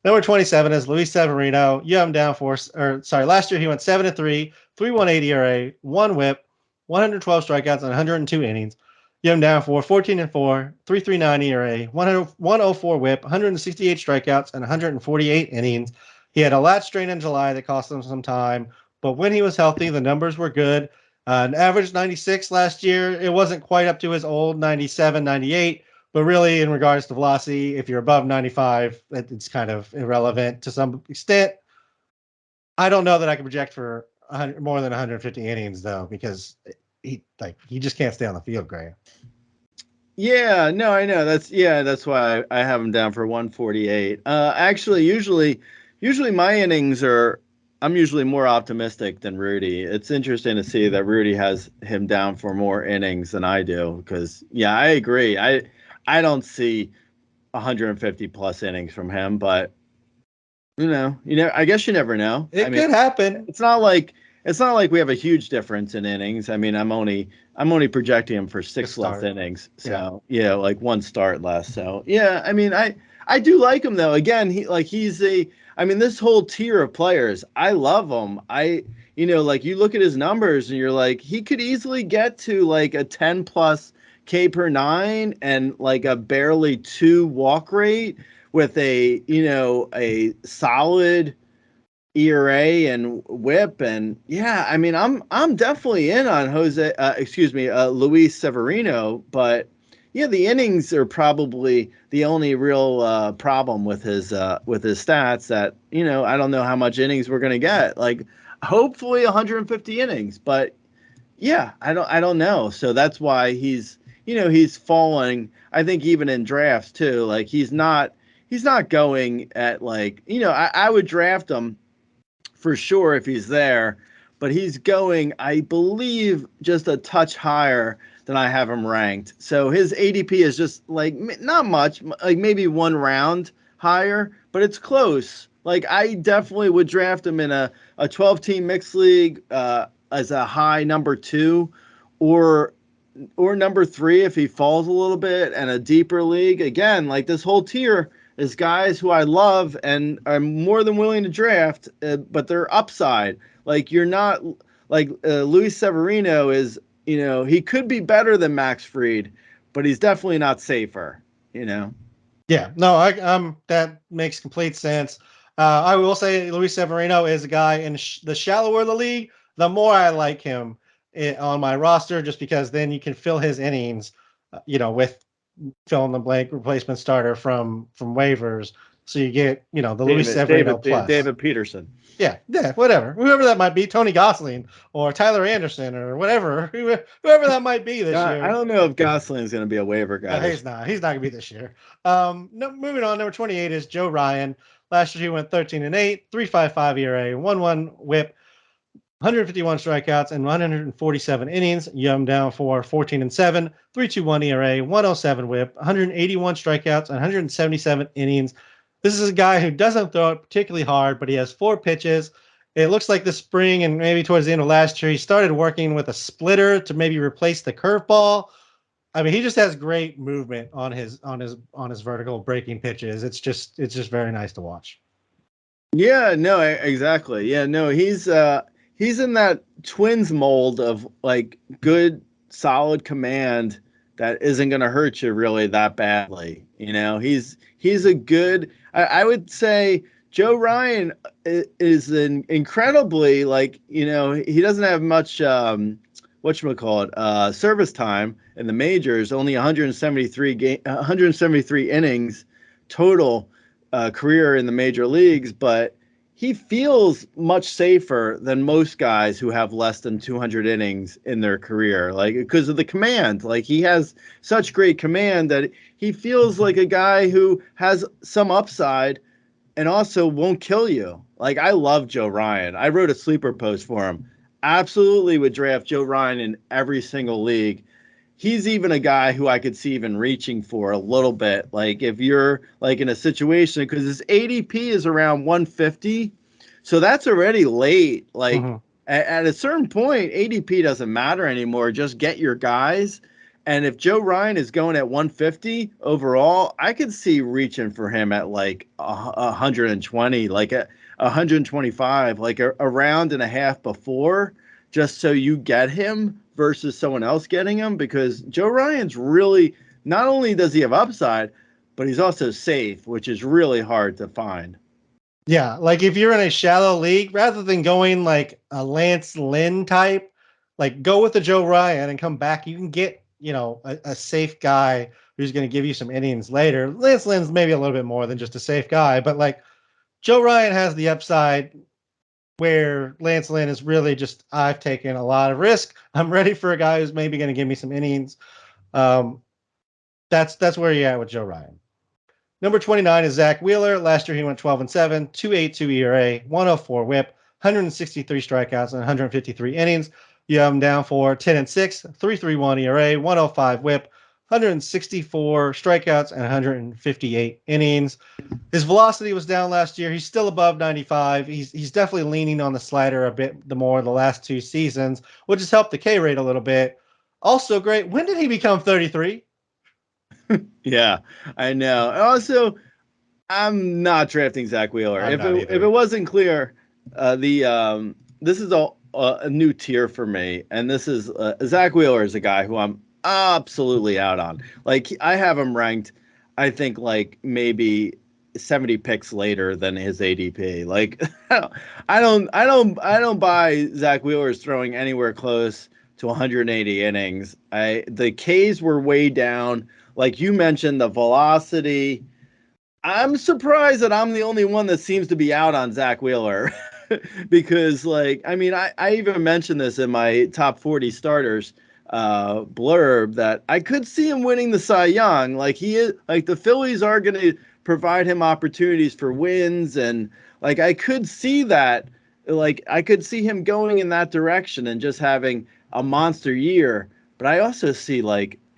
Number 27 is Luis Severino. You have him down last year he went 7-3, 3.18 ERA, 1 WHIP, 112 strikeouts, and 102 innings. You have him down for 14-4, 3.39 ERA, 104 WHIP, 168 strikeouts, and 148 innings. He had a lat strain in July that cost him some time, but when he was healthy, the numbers were good. An average 96 last year. It wasn't quite up to his old 97, 98. But really, in regards to velocity, if you're above 95, it's kind of irrelevant to some extent. I don't know that I can project for more than 150 innings though, because he just can't stay on the field, Gray. Yeah, no, I know. That's why I have him down for 148. Actually, usually my innings I'm usually more optimistic than Rudy. It's interesting to see that Rudy has him down for more innings than I do because yeah, I agree. I don't see 150 plus innings from him, but I guess you never know. It could happen. It's not like we have a huge difference in innings. I mean, I'm only projecting him for 6 less innings. So yeah, like 1 start less. So yeah, I mean, I do like him though. Again, this whole tier of players, I love them. Like you look at his numbers and you're like, he could easily get to like a 10 plus K per 9 and like a barely 2 walk rate with a solid ERA and WHIP. And yeah, I mean, I'm definitely in on Luis Severino, but yeah, the innings are probably the only real problem with his stats that, I don't know how much innings we're going to get. Like hopefully 150 innings, but yeah, I don't know. So that's why he's falling. I think even in drafts too, like he's not going at like, I would draft him for sure if he's there, but he's going, I believe, just a touch higher than I have him ranked. So his ADP is just like not much, like maybe 1 round higher, but it's close. Like I definitely would draft him in a 12-team mixed league as a high number 2 or number 3 if he falls a little bit, and a deeper league. Again, like this whole tier is guys who I love and I'm more than willing to draft, but they're upside. Like you're not like Luis Severino is, he could be better than Max Fried, but he's definitely not safer, Yeah, no, that makes complete sense. I will say Luis Severino is a guy in the shallower the league, the more I like him on my roster, just because then you can fill his innings, with fill in the blank replacement starter from waivers. So you get, the Luis Severino plus. David Peterson. Yeah, whatever. Whoever that might be, Tony Gosling or Tyler Anderson or whatever, whoever that might be this year. I don't know if Gosling's going to be a waiver guy. No, he's not. He's not going to be this year. No, moving on, number 28 is Joe Ryan. Last year he went 13-8, 3.55 ERA, 1.1 WHIP, 151 strikeouts, and 147 innings. You have him down for 14-7, 3.21 ERA, 107 WHIP, 181 strikeouts, and 177 innings. This is a guy who doesn't throw it particularly hard, but he has 4 pitches. It looks like this spring and maybe towards the end of last year, he started working with a splitter to maybe replace the curveball. I mean, he just has great movement on his vertical breaking pitches. It's just very nice to watch. Yeah, no, exactly. Yeah, no, he's in that Twins mold of like good, solid command that isn't going to hurt you really that badly. He's a good. I would say Joe Ryan is an incredibly he doesn't have much service time in the majors. Only 173 innings total career in the major leagues, but he feels much safer than most guys who have less than 200 innings in their career, because of the command. He has such great command that he feels like a guy who has some upside and also won't kill you. I love Joe Ryan. I wrote a sleeper post for him. Absolutely would draft Joe Ryan in every single league. He's even a guy who I could see even reaching for a little bit. If you're in a situation, because his ADP is around 150, so that's already late. At a certain point, ADP doesn't matter anymore. Just get your guys. And if Joe Ryan is going at 150 overall, I could see reaching for him at 120, at 125, a round and a half before, just so you get him versus someone else getting him, because Joe Ryan's really, not only does he have upside, but he's also safe, which is really hard to find. Yeah, if you're in a shallow league, rather than going a Lance Lynn type, go with the Joe Ryan and come back. You can get, a safe guy who's going to give you some innings later. Lance Lynn's maybe a little bit more than just a safe guy, but Joe Ryan has the upside where Lance Lynn is really just, I've taken a lot of risk. I'm ready for a guy who's maybe going to give me some innings. That's where you're at with Joe Ryan. Number 29 is Zach Wheeler. Last year he went 12-7, 2.82 ERA, 104 WHIP, 163 strikeouts, and 153 innings. You have him down for 10-6, 3.31 ERA, 105 WHIP, 164 strikeouts, and 158 innings. His velocity was down last year. He's still above 95. He's definitely leaning on the slider a bit more the last 2 seasons, which has helped the K rate a little bit. Also great. When did he become 33? Yeah, I know. Also, I'm not drafting Zach Wheeler. If it wasn't clear, this is a new tier for me, and this is Zach Wheeler is a guy who I'm absolutely out on. I have him ranked, I think maybe 70 picks later than his ADP. I don't buy Zach Wheeler's throwing anywhere close to 180 innings. The Ks were way down. You mentioned, the velocity. I'm surprised that I'm the only one that seems to be out on Zach Wheeler because I even mentioned this in my top 40 starters blurb that I could see him winning the Cy Young. He is, the Phillies are going to provide him opportunities for wins, and I could see that. I could see him going in that direction and just having a monster year. But I also see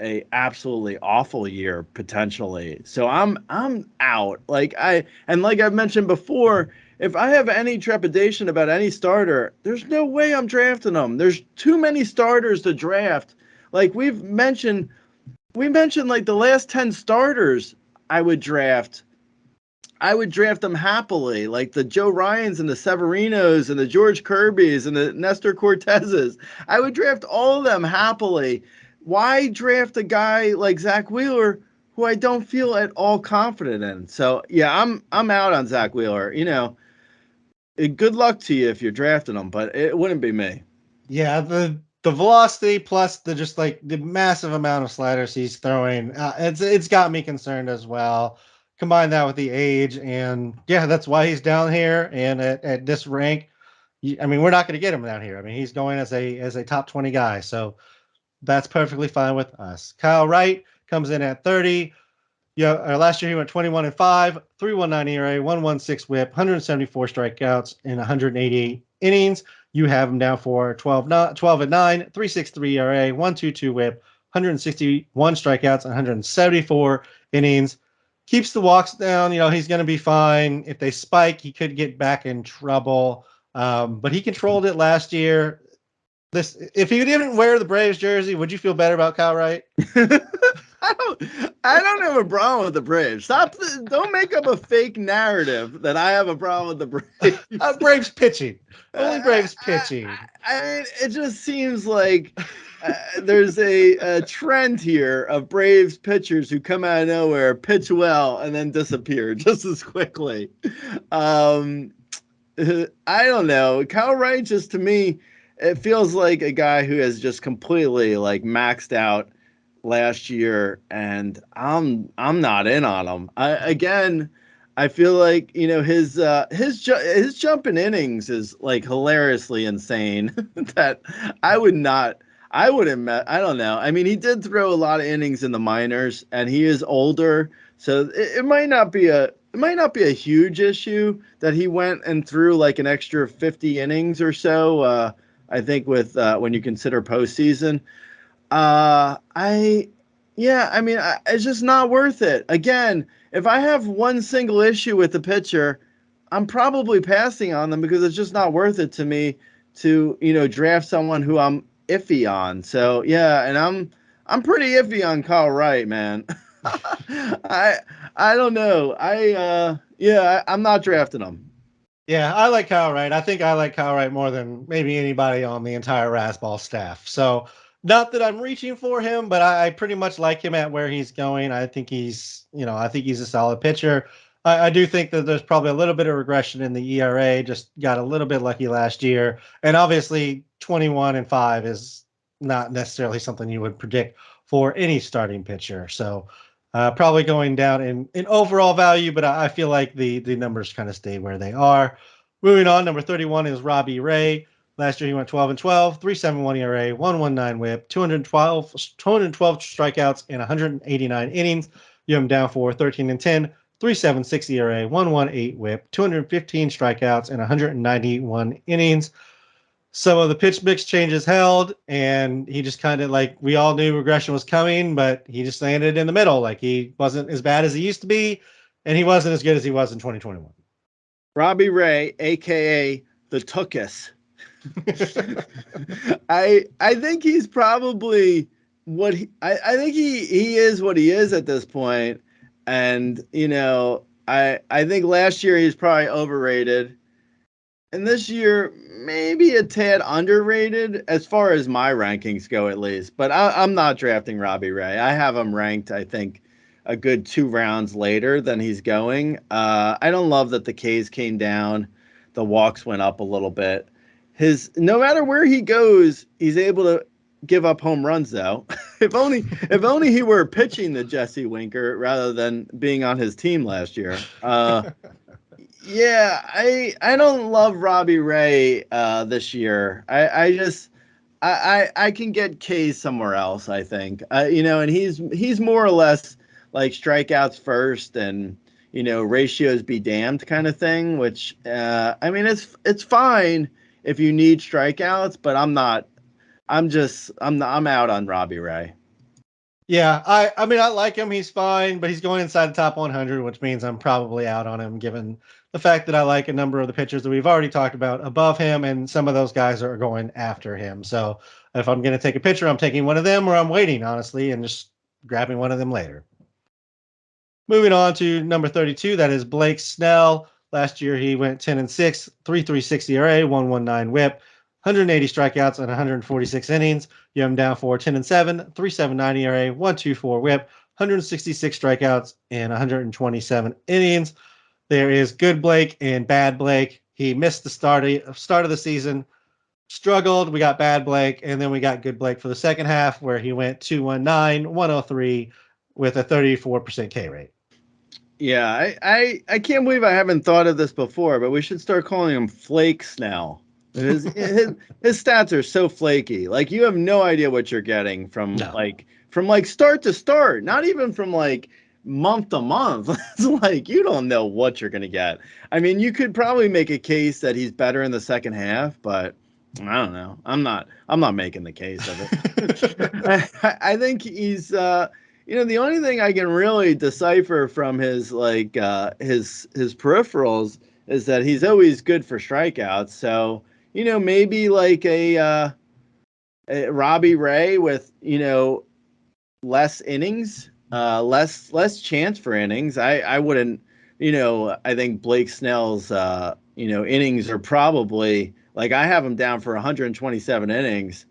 a absolutely awful year potentially. So I'm out. I've mentioned before, if I have any trepidation about any starter, there's no way I'm drafting them. There's too many starters to draft. We mentioned the last 10 starters I would draft them happily, the Joe Ryans and the Severinos and the George Kirbys and the Nestor Cortezes. I would draft all of them happily. Why draft a guy like Zach Wheeler who I don't feel at all confident in? So yeah, I'm out on Zach Wheeler. Good luck to you if you're drafting him, but it wouldn't be me. Yeah, the velocity plus the massive amount of sliders he's throwing, it's got me concerned as well. combine that with the age, and yeah, that's why he's down here. And at this rank, I mean, we're not going to get him down here. I mean, he's going as a top 20 guy, so that's perfectly fine with us. Kyle Wright comes in at 30. Yeah, last year he went 21-5, 3.19 ERA, 1.16 WHIP, 174 strikeouts in 188 innings. You have him down for 12 and 9, 3.63 ERA, 1.22 WHIP, 161 strikeouts, 174 innings. Keeps the walks down. He's going to be fine. If they spike, he could get back in trouble. But he controlled it last year. If he didn't wear the Braves jersey, would you feel better about Kyle Wright? I don't have a problem with the Braves. Don't make up a fake narrative that I have a problem with the Braves. Braves pitching. Only Braves pitching. I mean, it just seems like there's a trend here of Braves pitchers who come out of nowhere, pitch well, and then disappear just as quickly. I don't know. Kyle Wright, just to me, it feels like a guy who has just completely like maxed out last year, and I'm not in on him. I feel like his jump in innings is like hilariously insane. That I wouldn't. I don't know. I mean, he did throw a lot of innings in the minors, and he is older, so it might not be a huge issue that he went and threw like an extra 50 innings or so. I think with when you consider postseason. It's just not worth it. Again, if I have one single issue with the pitcher, I'm probably passing on them because it's just not worth it to me to, draft someone who I'm iffy on. So yeah, and I'm pretty iffy on Kyle Wright, man. I don't know. I'm not drafting him. Yeah, I like Kyle Wright. I think I like Kyle Wright more than maybe anybody on the entire Razzball staff. So, not that I'm reaching for him, but I pretty much like him at where he's going. I think he's a solid pitcher. I do think that there's probably a little bit of regression in the ERA. Just got a little bit lucky last year, and obviously 21-5 is not necessarily something you would predict for any starting pitcher. So, probably going down in overall value, but I feel like the numbers kind of stay where they are. Moving on, number 31 is Robbie Ray. Last year he went 12-12, 3.71 ERA, 1.19 WHIP, 212 strikeouts in 189 innings. You have him down for 13-10, 3.76 ERA, 1.18 WHIP, 215 strikeouts in 191 innings. Some of the pitch mix changes held, and he just kind of like we all knew regression was coming, but he just landed in the middle. Like he wasn't as bad as he used to be, and he wasn't as good as he was in 2021. Robbie Ray, aka the Tookus. I think he's probably I think he is what he is at this point, and I think last year he's probably overrated. And this year, maybe a tad underrated as far as my rankings go, at least. But I'm not drafting Robbie Ray. I have him ranked, I think, a good 2 rounds later than he's going. I don't love that the Ks came down. The walks went up a little bit. No matter where he goes, he's able to give up home runs, though. if only he were pitching the Jesse Winker rather than being on his team last year. Yeah, I don't love Robbie Ray this year. I can get K's somewhere else, I think. And he's more or less like strikeouts first and ratios be damned kind of thing, which it's fine if you need strikeouts, but I'm out on Robbie Ray. Yeah, I mean I like him. He's fine, but he's going inside the top 100, which means I'm probably out on him given the fact that I like a number of the pitchers that we've already talked about above him, and some of those guys are going after him. So if I'm going to take a pitcher, I'm taking one of them, or I'm waiting, honestly, and just grabbing one of them later. Moving on to number 32, that is Blake Snell. Last year he went 10-6, 3.36 ERA, 1.19 WHIP, 180 strikeouts and 146 innings. You have him down for 10-7, 3.79 ERA, 1.24 WHIP, 166 strikeouts and 127 innings. There is good Blake and bad Blake. He missed the start of the season, struggled. We got bad Blake, and then we got good Blake for the second half, where he went 2.19, 103 with a 34% K rate. Yeah, I can't believe I haven't thought of this before, but we should start calling him Flakes now. His stats are so flaky. Like you have no idea what you're getting No. from like start to start, not even from like month to month. It's like you don't know what you're gonna get. I mean, you could probably make a case that he's better in the second half, but I don't know. I'm not making the case of it. I think he's the only thing I can really decipher from his his peripherals is that he's always good for strikeouts. So, maybe like a Robbie Ray with, less innings, less chance for innings. I wouldn't, I think Blake Snell's innings are probably like I have him down for 127 innings.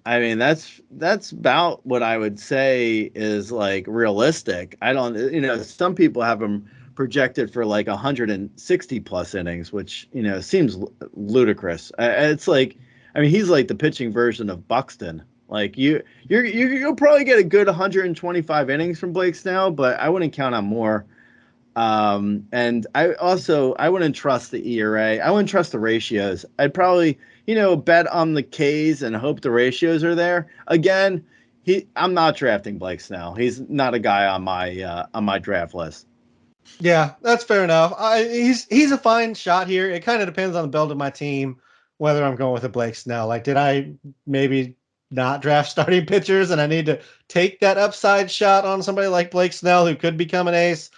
I mean, that's about what I would say is like realistic. I don't, some people have him projected for like 160 plus innings, which seems ludicrous. It's like, I mean, he's like the pitching version of Buxton. Like you'll probably get a good 125 innings from Blake Snell, but I wouldn't count on more. And I wouldn't trust the ERA. I wouldn't trust the ratios. I'd probably, bet on the K's and hope the ratios are there. Again, I'm not drafting Blake Snell. He's not a guy on my draft list. Yeah, that's fair enough. He's a fine shot here. It kind of depends on the build of my team whether I'm going with a Blake Snell. Like, did I maybe not draft starting pitchers and I need to take that upside shot on somebody like Blake Snell who could become an ace?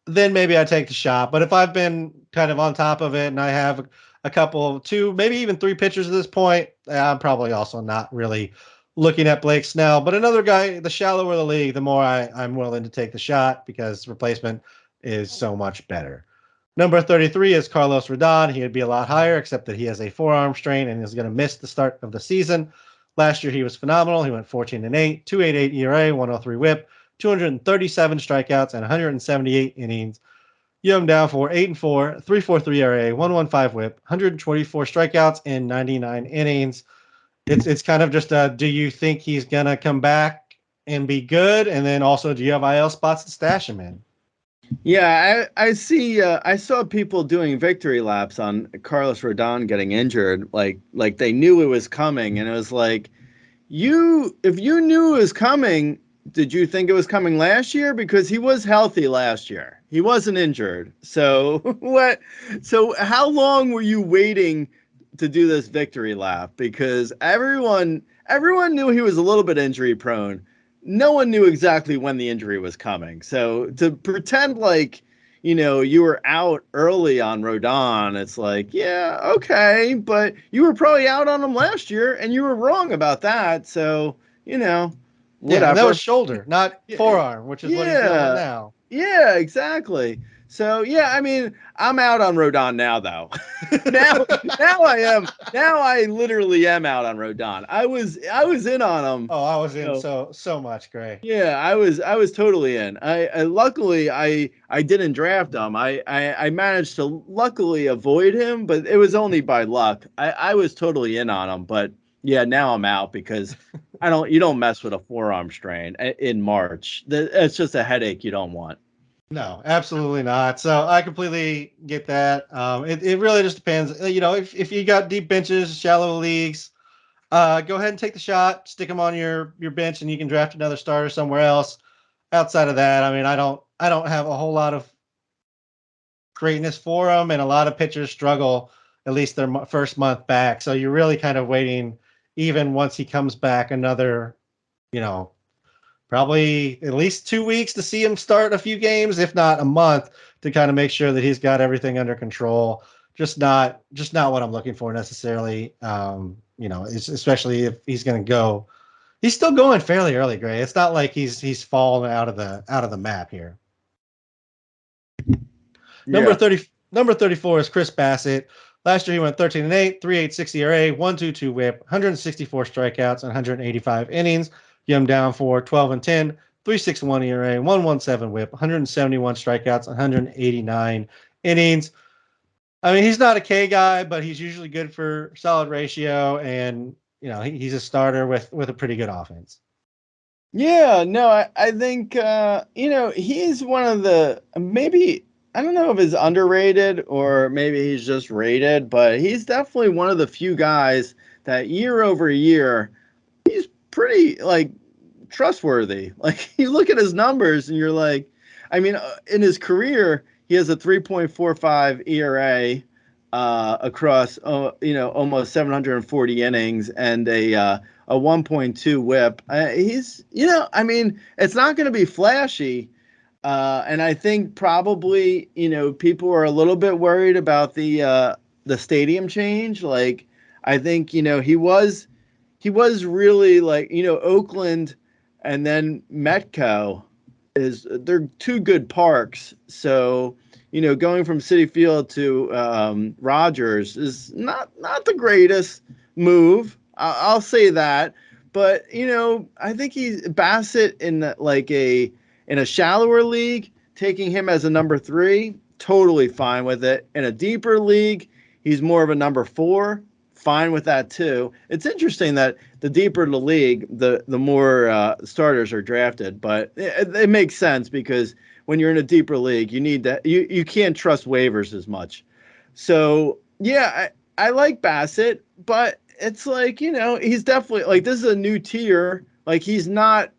Then maybe I take the shot. But if I've been kind of on top of it and I have a couple, two, maybe even three pitchers at this point, I'm probably also not really looking at Blake Snell. But another guy, the shallower the league, the more I'm willing to take the shot because replacement is so much better. Number 33 is Carlos Rodon. He would be a lot higher, except that he has a forearm strain and is going to miss the start of the season. Last year, he was phenomenal. He went 14-8, 2.88 ERA, 103 whip, 237 strikeouts, and 178 innings. You have him down for 8-4, 3.43 ERA, 115 whip, 124 strikeouts, and 99 innings. It's kind of just do you think he's going to come back and be good? And then also, do you have IL spots to stash him in? Yeah, I see. I saw people doing victory laps on Carlos Rodon getting injured, like they knew it was coming, and it was like, if you knew it was coming, did you think it was coming last year? Because he was healthy last year, he wasn't injured. So what? So how long were you waiting to do this victory lap? Because everyone knew he was a little bit injury prone. No one knew exactly when the injury was coming. So to pretend like, you were out early on Rodon, it's like, yeah, okay, but you were probably out on him last year and you were wrong about that. So, Yeah, and that was whatever. shoulder, not Yeah, forearm, which is what he's dealing with yeah, now. yeah, exactly. So yeah, I mean, I'm out on Rodon now, though. now, now I literally am out on Rodon. I was in on him. Oh, I was in So so much, Gray. yeah, I was totally in. I luckily I didn't draft him. I managed to luckily avoid him, but it was only by luck. I was totally in on him, but yeah, now I'm out because you don't mess with a forearm strain in March. It's just a headache you don't want. No, absolutely not. So I completely get that. It really just depends. If you got deep benches, shallow leagues, go ahead and take the shot, stick them on your bench, and you can draft another starter somewhere else. Outside of that, I mean, I don't have a whole lot of greatness for them, and a lot of pitchers struggle at least their first month back. So you're really kind of waiting, even once he comes back, another, you know, probably at least 2 weeks to see him start a few games, if not a month, to kind of make sure that he's got everything under control. Just not what I'm looking for necessarily. Especially if he's going to go. He's still going fairly early, Gray. It's not like he's fallen out of the map here. Number Yeah. 30, number 34 is Chris Bassett. Last year he went 13-8, 3.86 ERA, 1.22 WHIP, 164 strikeouts, and 185 innings. You him down for 12-10, 3.61 ERA, 1.17 WHIP, 171 strikeouts, 189 innings. I mean, he's not a K guy, but he's usually good for solid ratio, and he's a starter with a pretty good offense. Yeah, no, I think he's one of the maybe I don't know if he's underrated or maybe he's just rated, but he's definitely one of the few guys that year over year he's pretty like trustworthy. Like you look at his numbers and you're like, I mean, in his career, he has a 3.45 ERA across almost 740 innings and a 1.2 WHIP. I mean, it's not going to be flashy. And I think probably, people are a little bit worried about the stadium change. Like, I think, he was really like, Oakland and then Metco they're two good parks. So, going from Citi Field to Rogers is not the greatest move. I'll say that. But, I think he's Bassett in a shallower league, taking him as a number 3, totally fine with it. In a deeper league, he's more of a number 4, fine with that too. It's interesting that the deeper the league, the more starters are drafted, but it makes sense because when you're in a deeper league, you need that you can't trust waivers as much. So yeah, I like Bassett, but it's like he's definitely like this is a new tier. Like he's not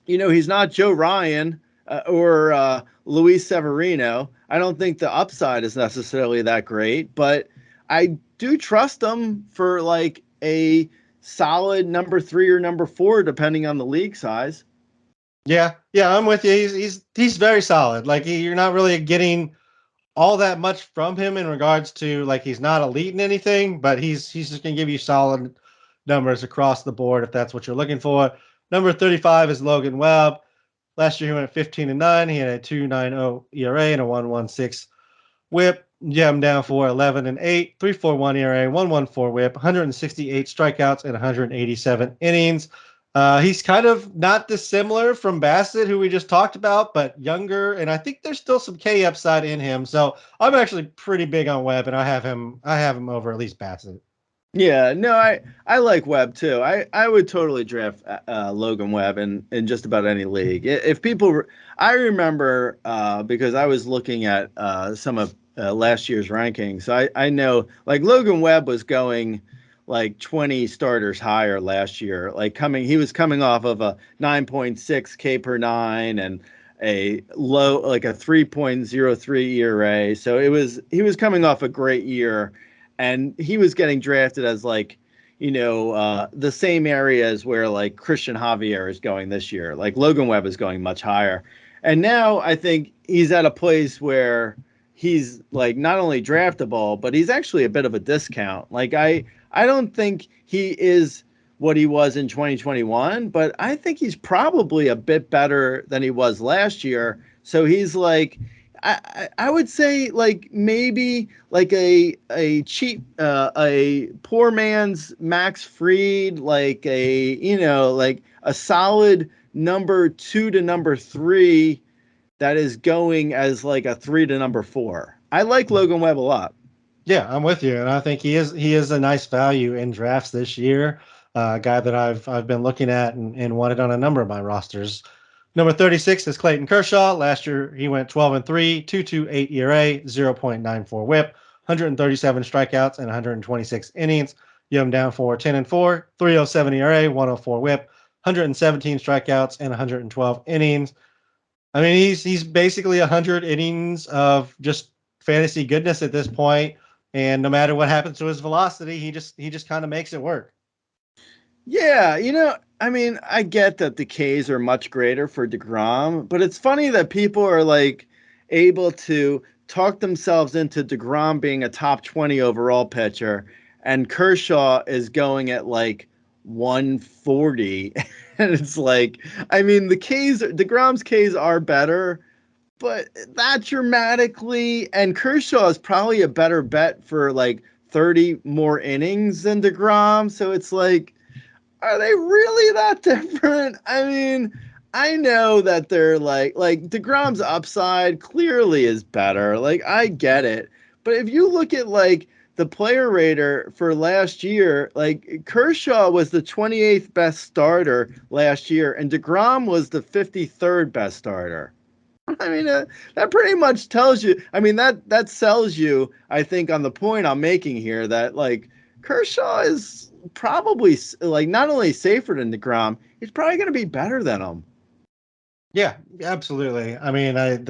Joe Ryan or Luis Severino. I don't think the upside is necessarily that great, but I do trust him for like a solid number 3 or number 4, depending on the league size. Yeah, I'm with you. He's very solid. Like you're not really getting all that much from him in regards to like he's not elite in anything, but he's just gonna give you solid numbers across the board if that's what you're looking for. Number 35 is Logan Webb. Last year he went 15-9. He had a 2.90 ERA and a 1.16 WHIP. Yeah, I'm down for 11-8, 3.41 ERA, 1.14 WHIP, 168 strikeouts and 187 innings. He's kind of not dissimilar from Bassett, who we just talked about, but younger, and I think there's still some K upside in him. So I'm actually pretty big on Webb, and I have him over at least Bassett. Yeah, no, I like Webb too. I would totally draft Logan Webb in just about any league. If people, I remember because I was looking at some of last year's rankings. So I know like Logan Webb was going like 20 starters higher last year. He was coming off of a 9.6 K per nine and a low like a 3.03 ERA. So he was coming off a great year and he was getting drafted as like the same areas where like Christian Javier is going this year. Like Logan Webb is going much higher, and now I think he's at a place where he's like not only draftable, but he's actually a bit of a discount. Like I don't think he is what he was in 2021, but I think he's probably a bit better than he was last year. So he's like I would say like maybe like a cheap a poor man's Max Fried, like like a solid number 2 to number 3 that is going as like a 3 to number 4. I like Logan Webb a lot. Yeah, I'm with you, and I think he is a nice value in drafts this year. A guy that I've been looking at and wanted on a number of my rosters. Number 36 is Clayton Kershaw. Last year he went 12-3, 2.28 ERA, 0.94 WHIP, 137 strikeouts and 126 innings. You have him down for 10-4, 3.07 ERA, 104 WHIP, 117 strikeouts and 112 innings. I mean, he's basically 100 innings of just fantasy goodness at this point, and no matter what happens to his velocity, he just kind of makes it work. Yeah, I mean, I get that the Ks are much greater for DeGrom, but it's funny that people are like able to talk themselves into DeGrom being a top 20 overall pitcher, and Kershaw is going at like 140. And it's like, I mean, DeGrom's Ks are better, but that dramatically, and Kershaw is probably a better bet for like 30 more innings than DeGrom. So it's like, are they really that different? I mean, I know that they're like DeGrom's upside clearly is better. Like I get it. But if you look at like the player rater for last year, like Kershaw was the 28th best starter last year, and DeGrom was the 53rd best starter. I mean, that pretty much tells you. I mean, that sells you. I think on the point I'm making here that like Kershaw is probably like not only safer than DeGrom, he's probably going to be better than him. Yeah, absolutely. I mean, I don't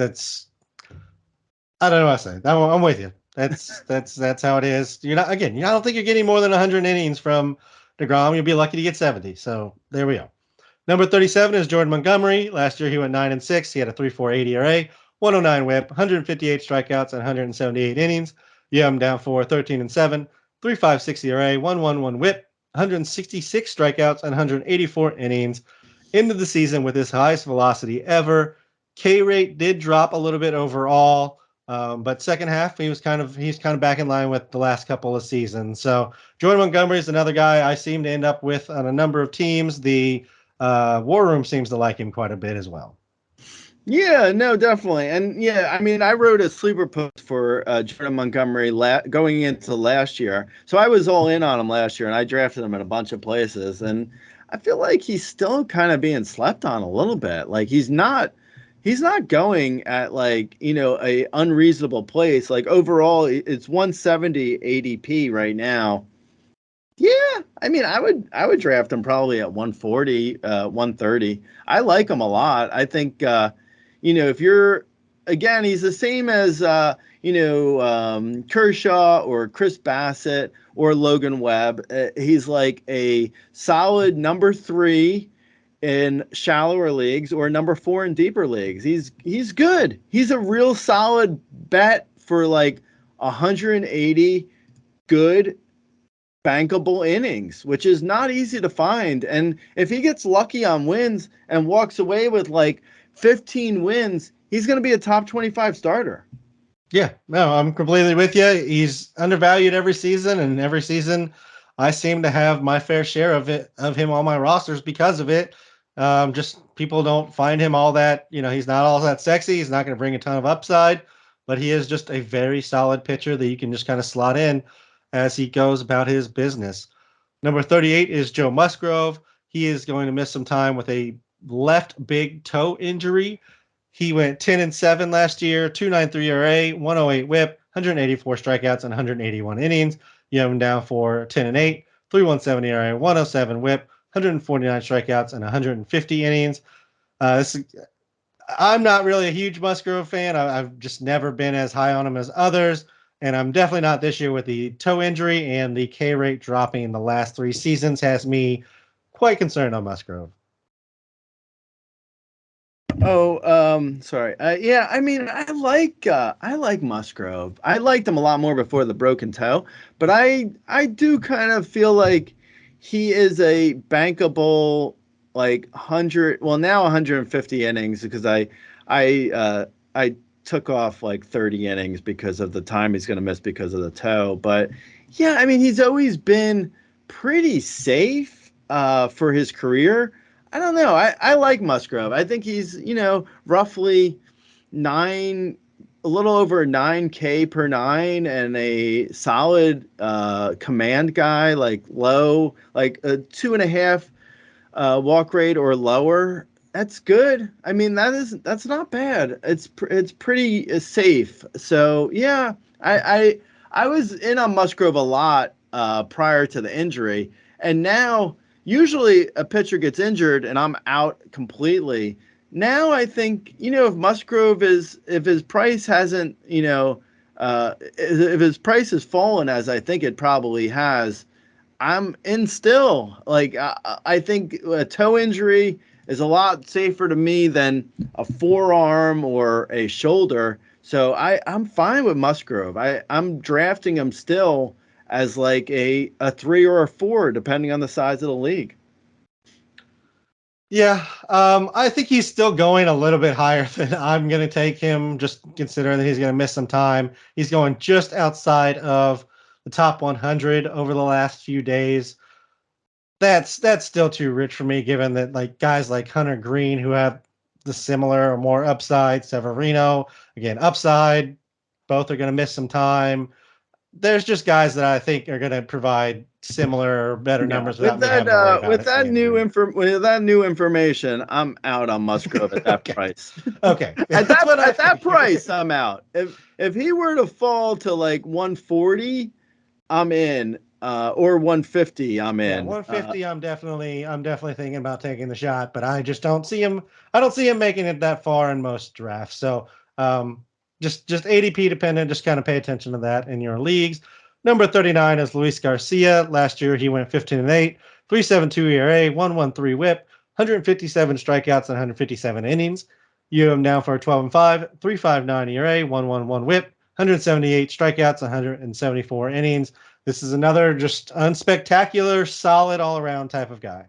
know what to say. I'm with you. That's how it is. You're not again. I don't think you're getting more than 100 innings from DeGrom. You'll be lucky to get 70. So there we go. Number 37 is Jordan Montgomery. Last year he went 9-6. He had a 3.48 ERA, 109 WHIP, 158 strikeouts, and 178 innings. You have him down for 13-7, 3.56 ERA, 111 WHIP, 166 strikeouts, and 184 innings. Into the season with his highest velocity ever. K rate did drop a little bit overall. But second half, he's kind of back in line with the last couple of seasons. So Jordan Montgomery is another guy I seem to end up with on a number of teams. The War Room seems to like him quite a bit as well. Yeah, no, definitely. And yeah, I mean, I wrote a sleeper post for Jordan Montgomery going into last year. So I was all in on him last year and I drafted him in a bunch of places. And I feel like he's still kind of being slept on a little bit. Like he's not going at like, a unreasonable place. Like overall it's 170 ADP right now. Yeah, I mean, I would draft him probably at 140, 130. I like him a lot. I think if you're again, he's the same as Kershaw or Chris Bassett or Logan Webb. He's like a solid number 3 in shallower leagues or number 4 in deeper leagues. He's good. He's a real solid bet for like 180 good bankable innings, which is not easy to find. And if he gets lucky on wins and walks away with like 15 wins, he's going to be a top 25 starter. Yeah, no, I'm completely with you. He's undervalued every season, and every season I seem to have my fair share of him on my rosters because of it. Just people don't find him all that, he's not all that sexy. He's not going to bring a ton of upside, but he is just a very solid pitcher that you can just kind of slot in as he goes about his business. Number 38 is Joe Musgrove. He is going to miss some time with a left big toe injury. He went 10-7 last year, 2.93 ERA, 108 WHIP, 184 strikeouts, and 181 innings. You have him down for 10-8, 3.17 ERA, 107 WHIP, 149 strikeouts, and 150 innings. I'm not really a huge Musgrove fan. I've just never been as high on him as others, and I'm definitely not this year with the toe injury and the K rate dropping in the last 3 seasons has me quite concerned on Musgrove. Oh, sorry. Yeah, I mean, I like Musgrove. I liked him a lot more before the broken toe, but I do kind of feel like he is a bankable like 100, well now 150 innings because I took off like 30 innings because of the time he's going to miss because of the toe. But yeah, I mean, he's always been pretty safe for his career. I don't know. I like Musgrove. I think he's, roughly a little over 9K per 9 and a solid command guy, like low, like a 2.5 walk rate or lower. That's good. I mean, that's not bad. It's pretty safe. So yeah, I was in on Musgrove a lot prior to the injury, and now usually a pitcher gets injured and I'm out completely. Now I think, if Musgrove if his price hasn't, if his price has fallen as I think it probably has, I'm in still. Like, I think a toe injury is a lot safer to me than a forearm or a shoulder. So I'm fine with Musgrove. I'm drafting him still as like a 3 or a 4, depending on the size of the league. Yeah, I think he's still going a little bit higher than I'm going to take him, just considering that he's going to miss some time. He's going just outside of the top 100 over the last few days. That's still too rich for me, given that like guys like Hunter Green, who have the similar or more upside, Severino, again, upside, both are going to miss some time. there's just guys that I think are going to provide similar or better numbers without me having to worry about it. With that new information, I'm out on Musgrove at that Okay. price. Okay. At That's what I that figured. price, I'm out. If he were to fall to like 140, I'm in. Or 150, I'm Yeah, in. 150. I'm definitely thinking about taking the shot, but I just don't see him. I don't see him making it that far in most drafts. So, just ADP dependent. Just kind of pay attention to that in your leagues. Number 39 is Luis Garcia. Last year he went 15-8, 3.72 ERA, 1.13 WHIP, 157 strikeouts, and 157 innings. You have him now for 12-5, 3.59 ERA, 1.11 WHIP, 178 strikeouts, 174 innings. This is another just unspectacular, solid all around type of guy.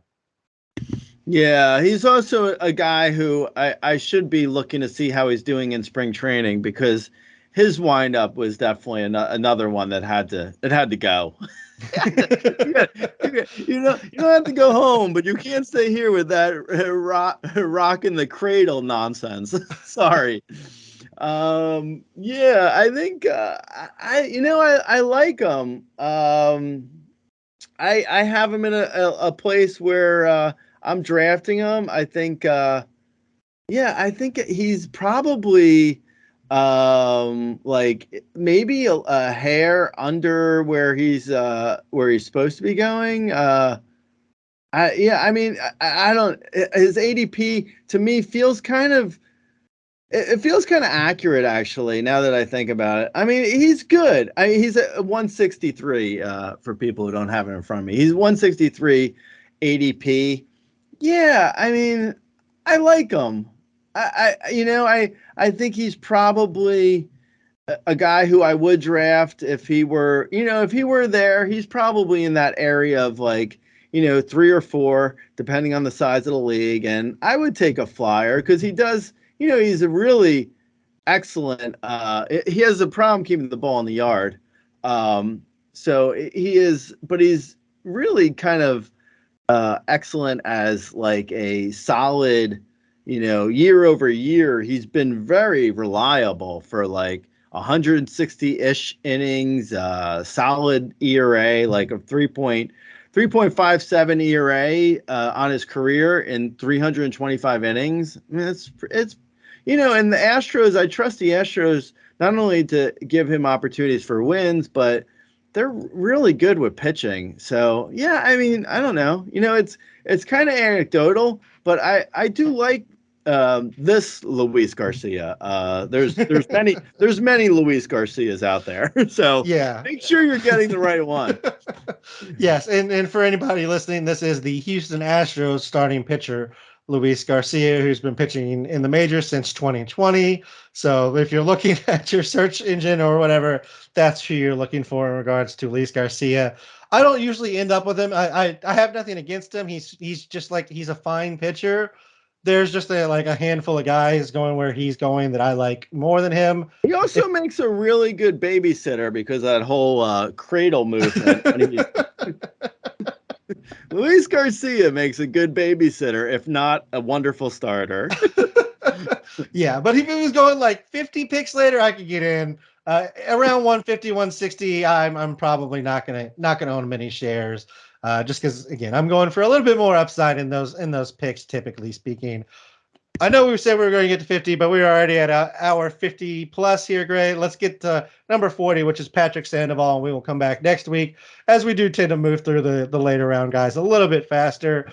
Yeah, he's also a guy who I should be looking to see how he's doing in spring training, because his windup was definitely another one that had to go. You don't have to go home, but you can't stay here with that rock in the cradle nonsense. Sorry. Yeah, I think I like him. I have him in a place where I'm drafting him. I think I think he's probably like maybe a hair under where he's supposed to be going. I mean, I don't, his ADP to me feels kind of, it feels kind of accurate, actually, now that I think about it. I mean, he's good. He's a 163 for people who don't have it in front of me. He's 163 ADP. Yeah, I mean, I like him. I think he's probably a guy who I would draft if he were, if he were there. He's probably in that area of like, 3 or 4, depending on the size of the league. And I would take a flyer because he does, he's a really excellent. He has a problem keeping the ball in the yard. So he is, but he's really kind of excellent as like a solid, year over year. He's been very reliable for like 160-ish innings, solid ERA, like a 3.57 ERA on his career in 325 innings. I mean, it's and the Astros, I trust the Astros not only to give him opportunities for wins, but they're really good with pitching. So yeah, I mean, I don't know. It's kind of anecdotal, but I do like this Luis Garcia. There's many Luis Garcias out there. So Yeah. make sure you're getting the right one. Yes, and for anybody listening, this is the Houston Astros starting pitcher, Luis Garcia, who's been pitching in the majors since 2020. So if you're looking at your search engine or whatever, that's who you're looking for in regards to Luis Garcia. I don't usually end up with him. I have nothing against him. He's just like, he's a fine pitcher. There's just a handful of guys going where he's going that I like more than him. He also makes a really good babysitter because of that whole cradle movement. Luis Garcia makes a good babysitter, if not a wonderful starter. Yeah, but if it was going like 50 picks later, I could get in. Around 150, 160, I'm probably not gonna own many shares. Just because, again, I'm going for a little bit more upside in those picks, typically speaking. I know we said we were going to get to 50, but we're already at hour 50 plus here, Gray. Let's get to number 40, which is Patrick Sandoval, and we will come back next week, as we do tend to move through the later round guys a little bit faster.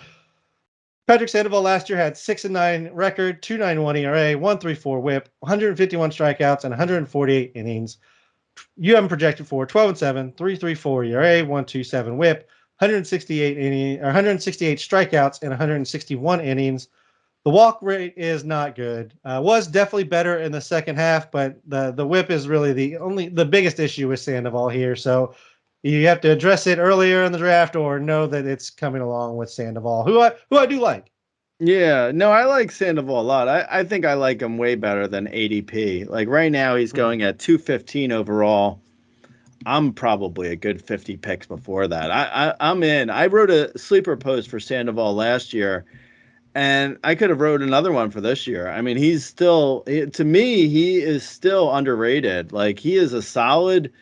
Patrick Sandoval last year had 6-9 record, 2.91 ERA, 1.34 WHIP, 151 strikeouts, and 148 innings. You have him projected for 12-7, 3.34 ERA, 1.27 WHIP, 168 strikeouts, and 161 innings. The walk rate is not good. Was definitely better in the second half, but the whip is really the biggest issue with Sandoval here. So you have to address it earlier in the draft or know that it's coming along with Sandoval, who I do like. Yeah, no, I like Sandoval a lot. I think I like him way better than ADP. Like right now, he's going at 215 overall. I'm probably a good 50 picks before that. I'm in. I wrote a sleeper post for Sandoval last year, and I could have wrote another one for this year. I mean, he's still, to me, he is still underrated. Like he is a solid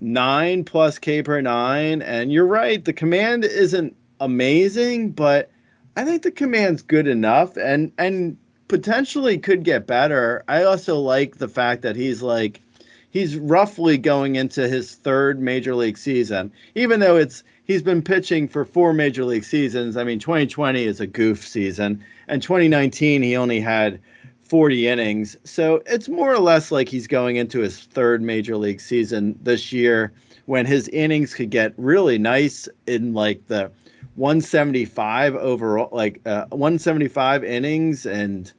9 plus K per 9. And you're right, the command isn't amazing, but I think the command's good enough and potentially could get better. I also like the fact that he's roughly going into his third major league season, even though he's been pitching for 4 major league seasons. I mean, 2020 is a goof season, and 2019 he only had 40 innings. So it's more or less like he's going into his third major league season this year, when his innings could get really nice in like the 175 overall, like 175 innings and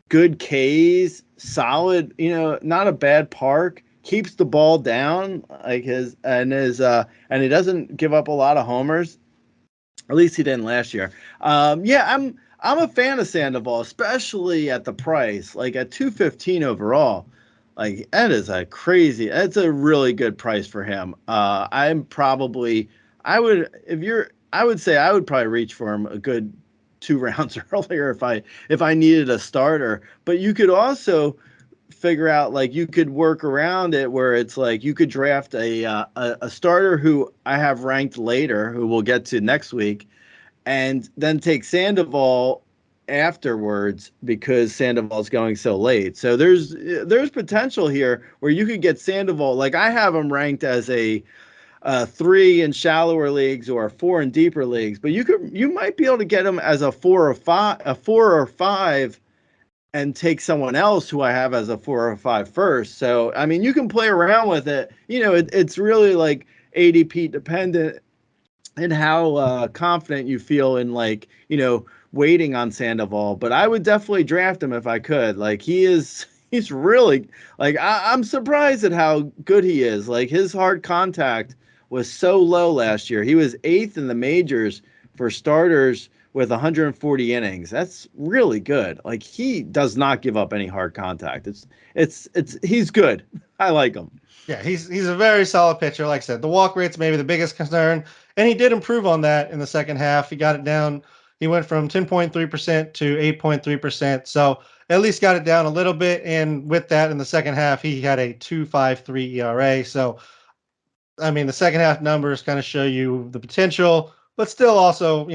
good Ks, solid, not a bad park, keeps the ball down like and he doesn't give up a lot of homers. At least he didn't last year. Yeah, I'm a fan of Sandoval, especially at the price, like at 215 overall. Like that's a really good price for him. I would say I would probably reach for him a good 2 rounds earlier if I needed a starter. But you could also figure out, like, you could work around it where it's like you could draft a starter who I have ranked later, who we'll get to next week, and then take Sandoval afterwards because Sandoval's going so late. So there's potential here where you could get Sandoval. Like, I have him ranked as a 3 in shallower leagues or 4 in deeper leagues, but you might be able to get him as a 4 or 5, and take someone else who I have as a 4 or 5 first. So I mean, you can play around with it. It's really like ADP dependent, and how confident you feel in, like, waiting on Sandoval. But I would definitely draft him if I could. Like, he's really, like, I'm surprised at how good he is. Like, his hard contact was so low last year. He was 8th in the majors for starters with 140 innings. That's really good. Like, he does not give up any hard contact. He's good. I like him. Yeah, he's a very solid pitcher. Like I said, the walk rate's maybe the biggest concern, and he did improve on that in the second half. He got it down. He went from 10.3% to 8.3%. So at least got it down a little bit. And with that, in the second half, he had a 2.53 ERA. So I mean, the second half numbers kind of show you the potential, but still also,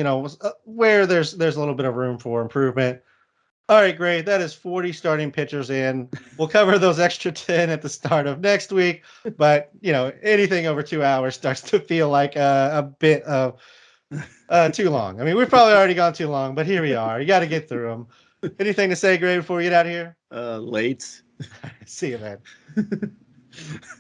where there's a little bit of room for improvement. All right, great. That is 40 starting pitchers in. We'll cover those extra 10 at the start of next week. But, anything over 2 hours starts to feel like a bit of too long. I mean, we've probably already gone too long, but here we are. You got to get through them. Anything to say, Gray, before we get out of here? Late. See you, man.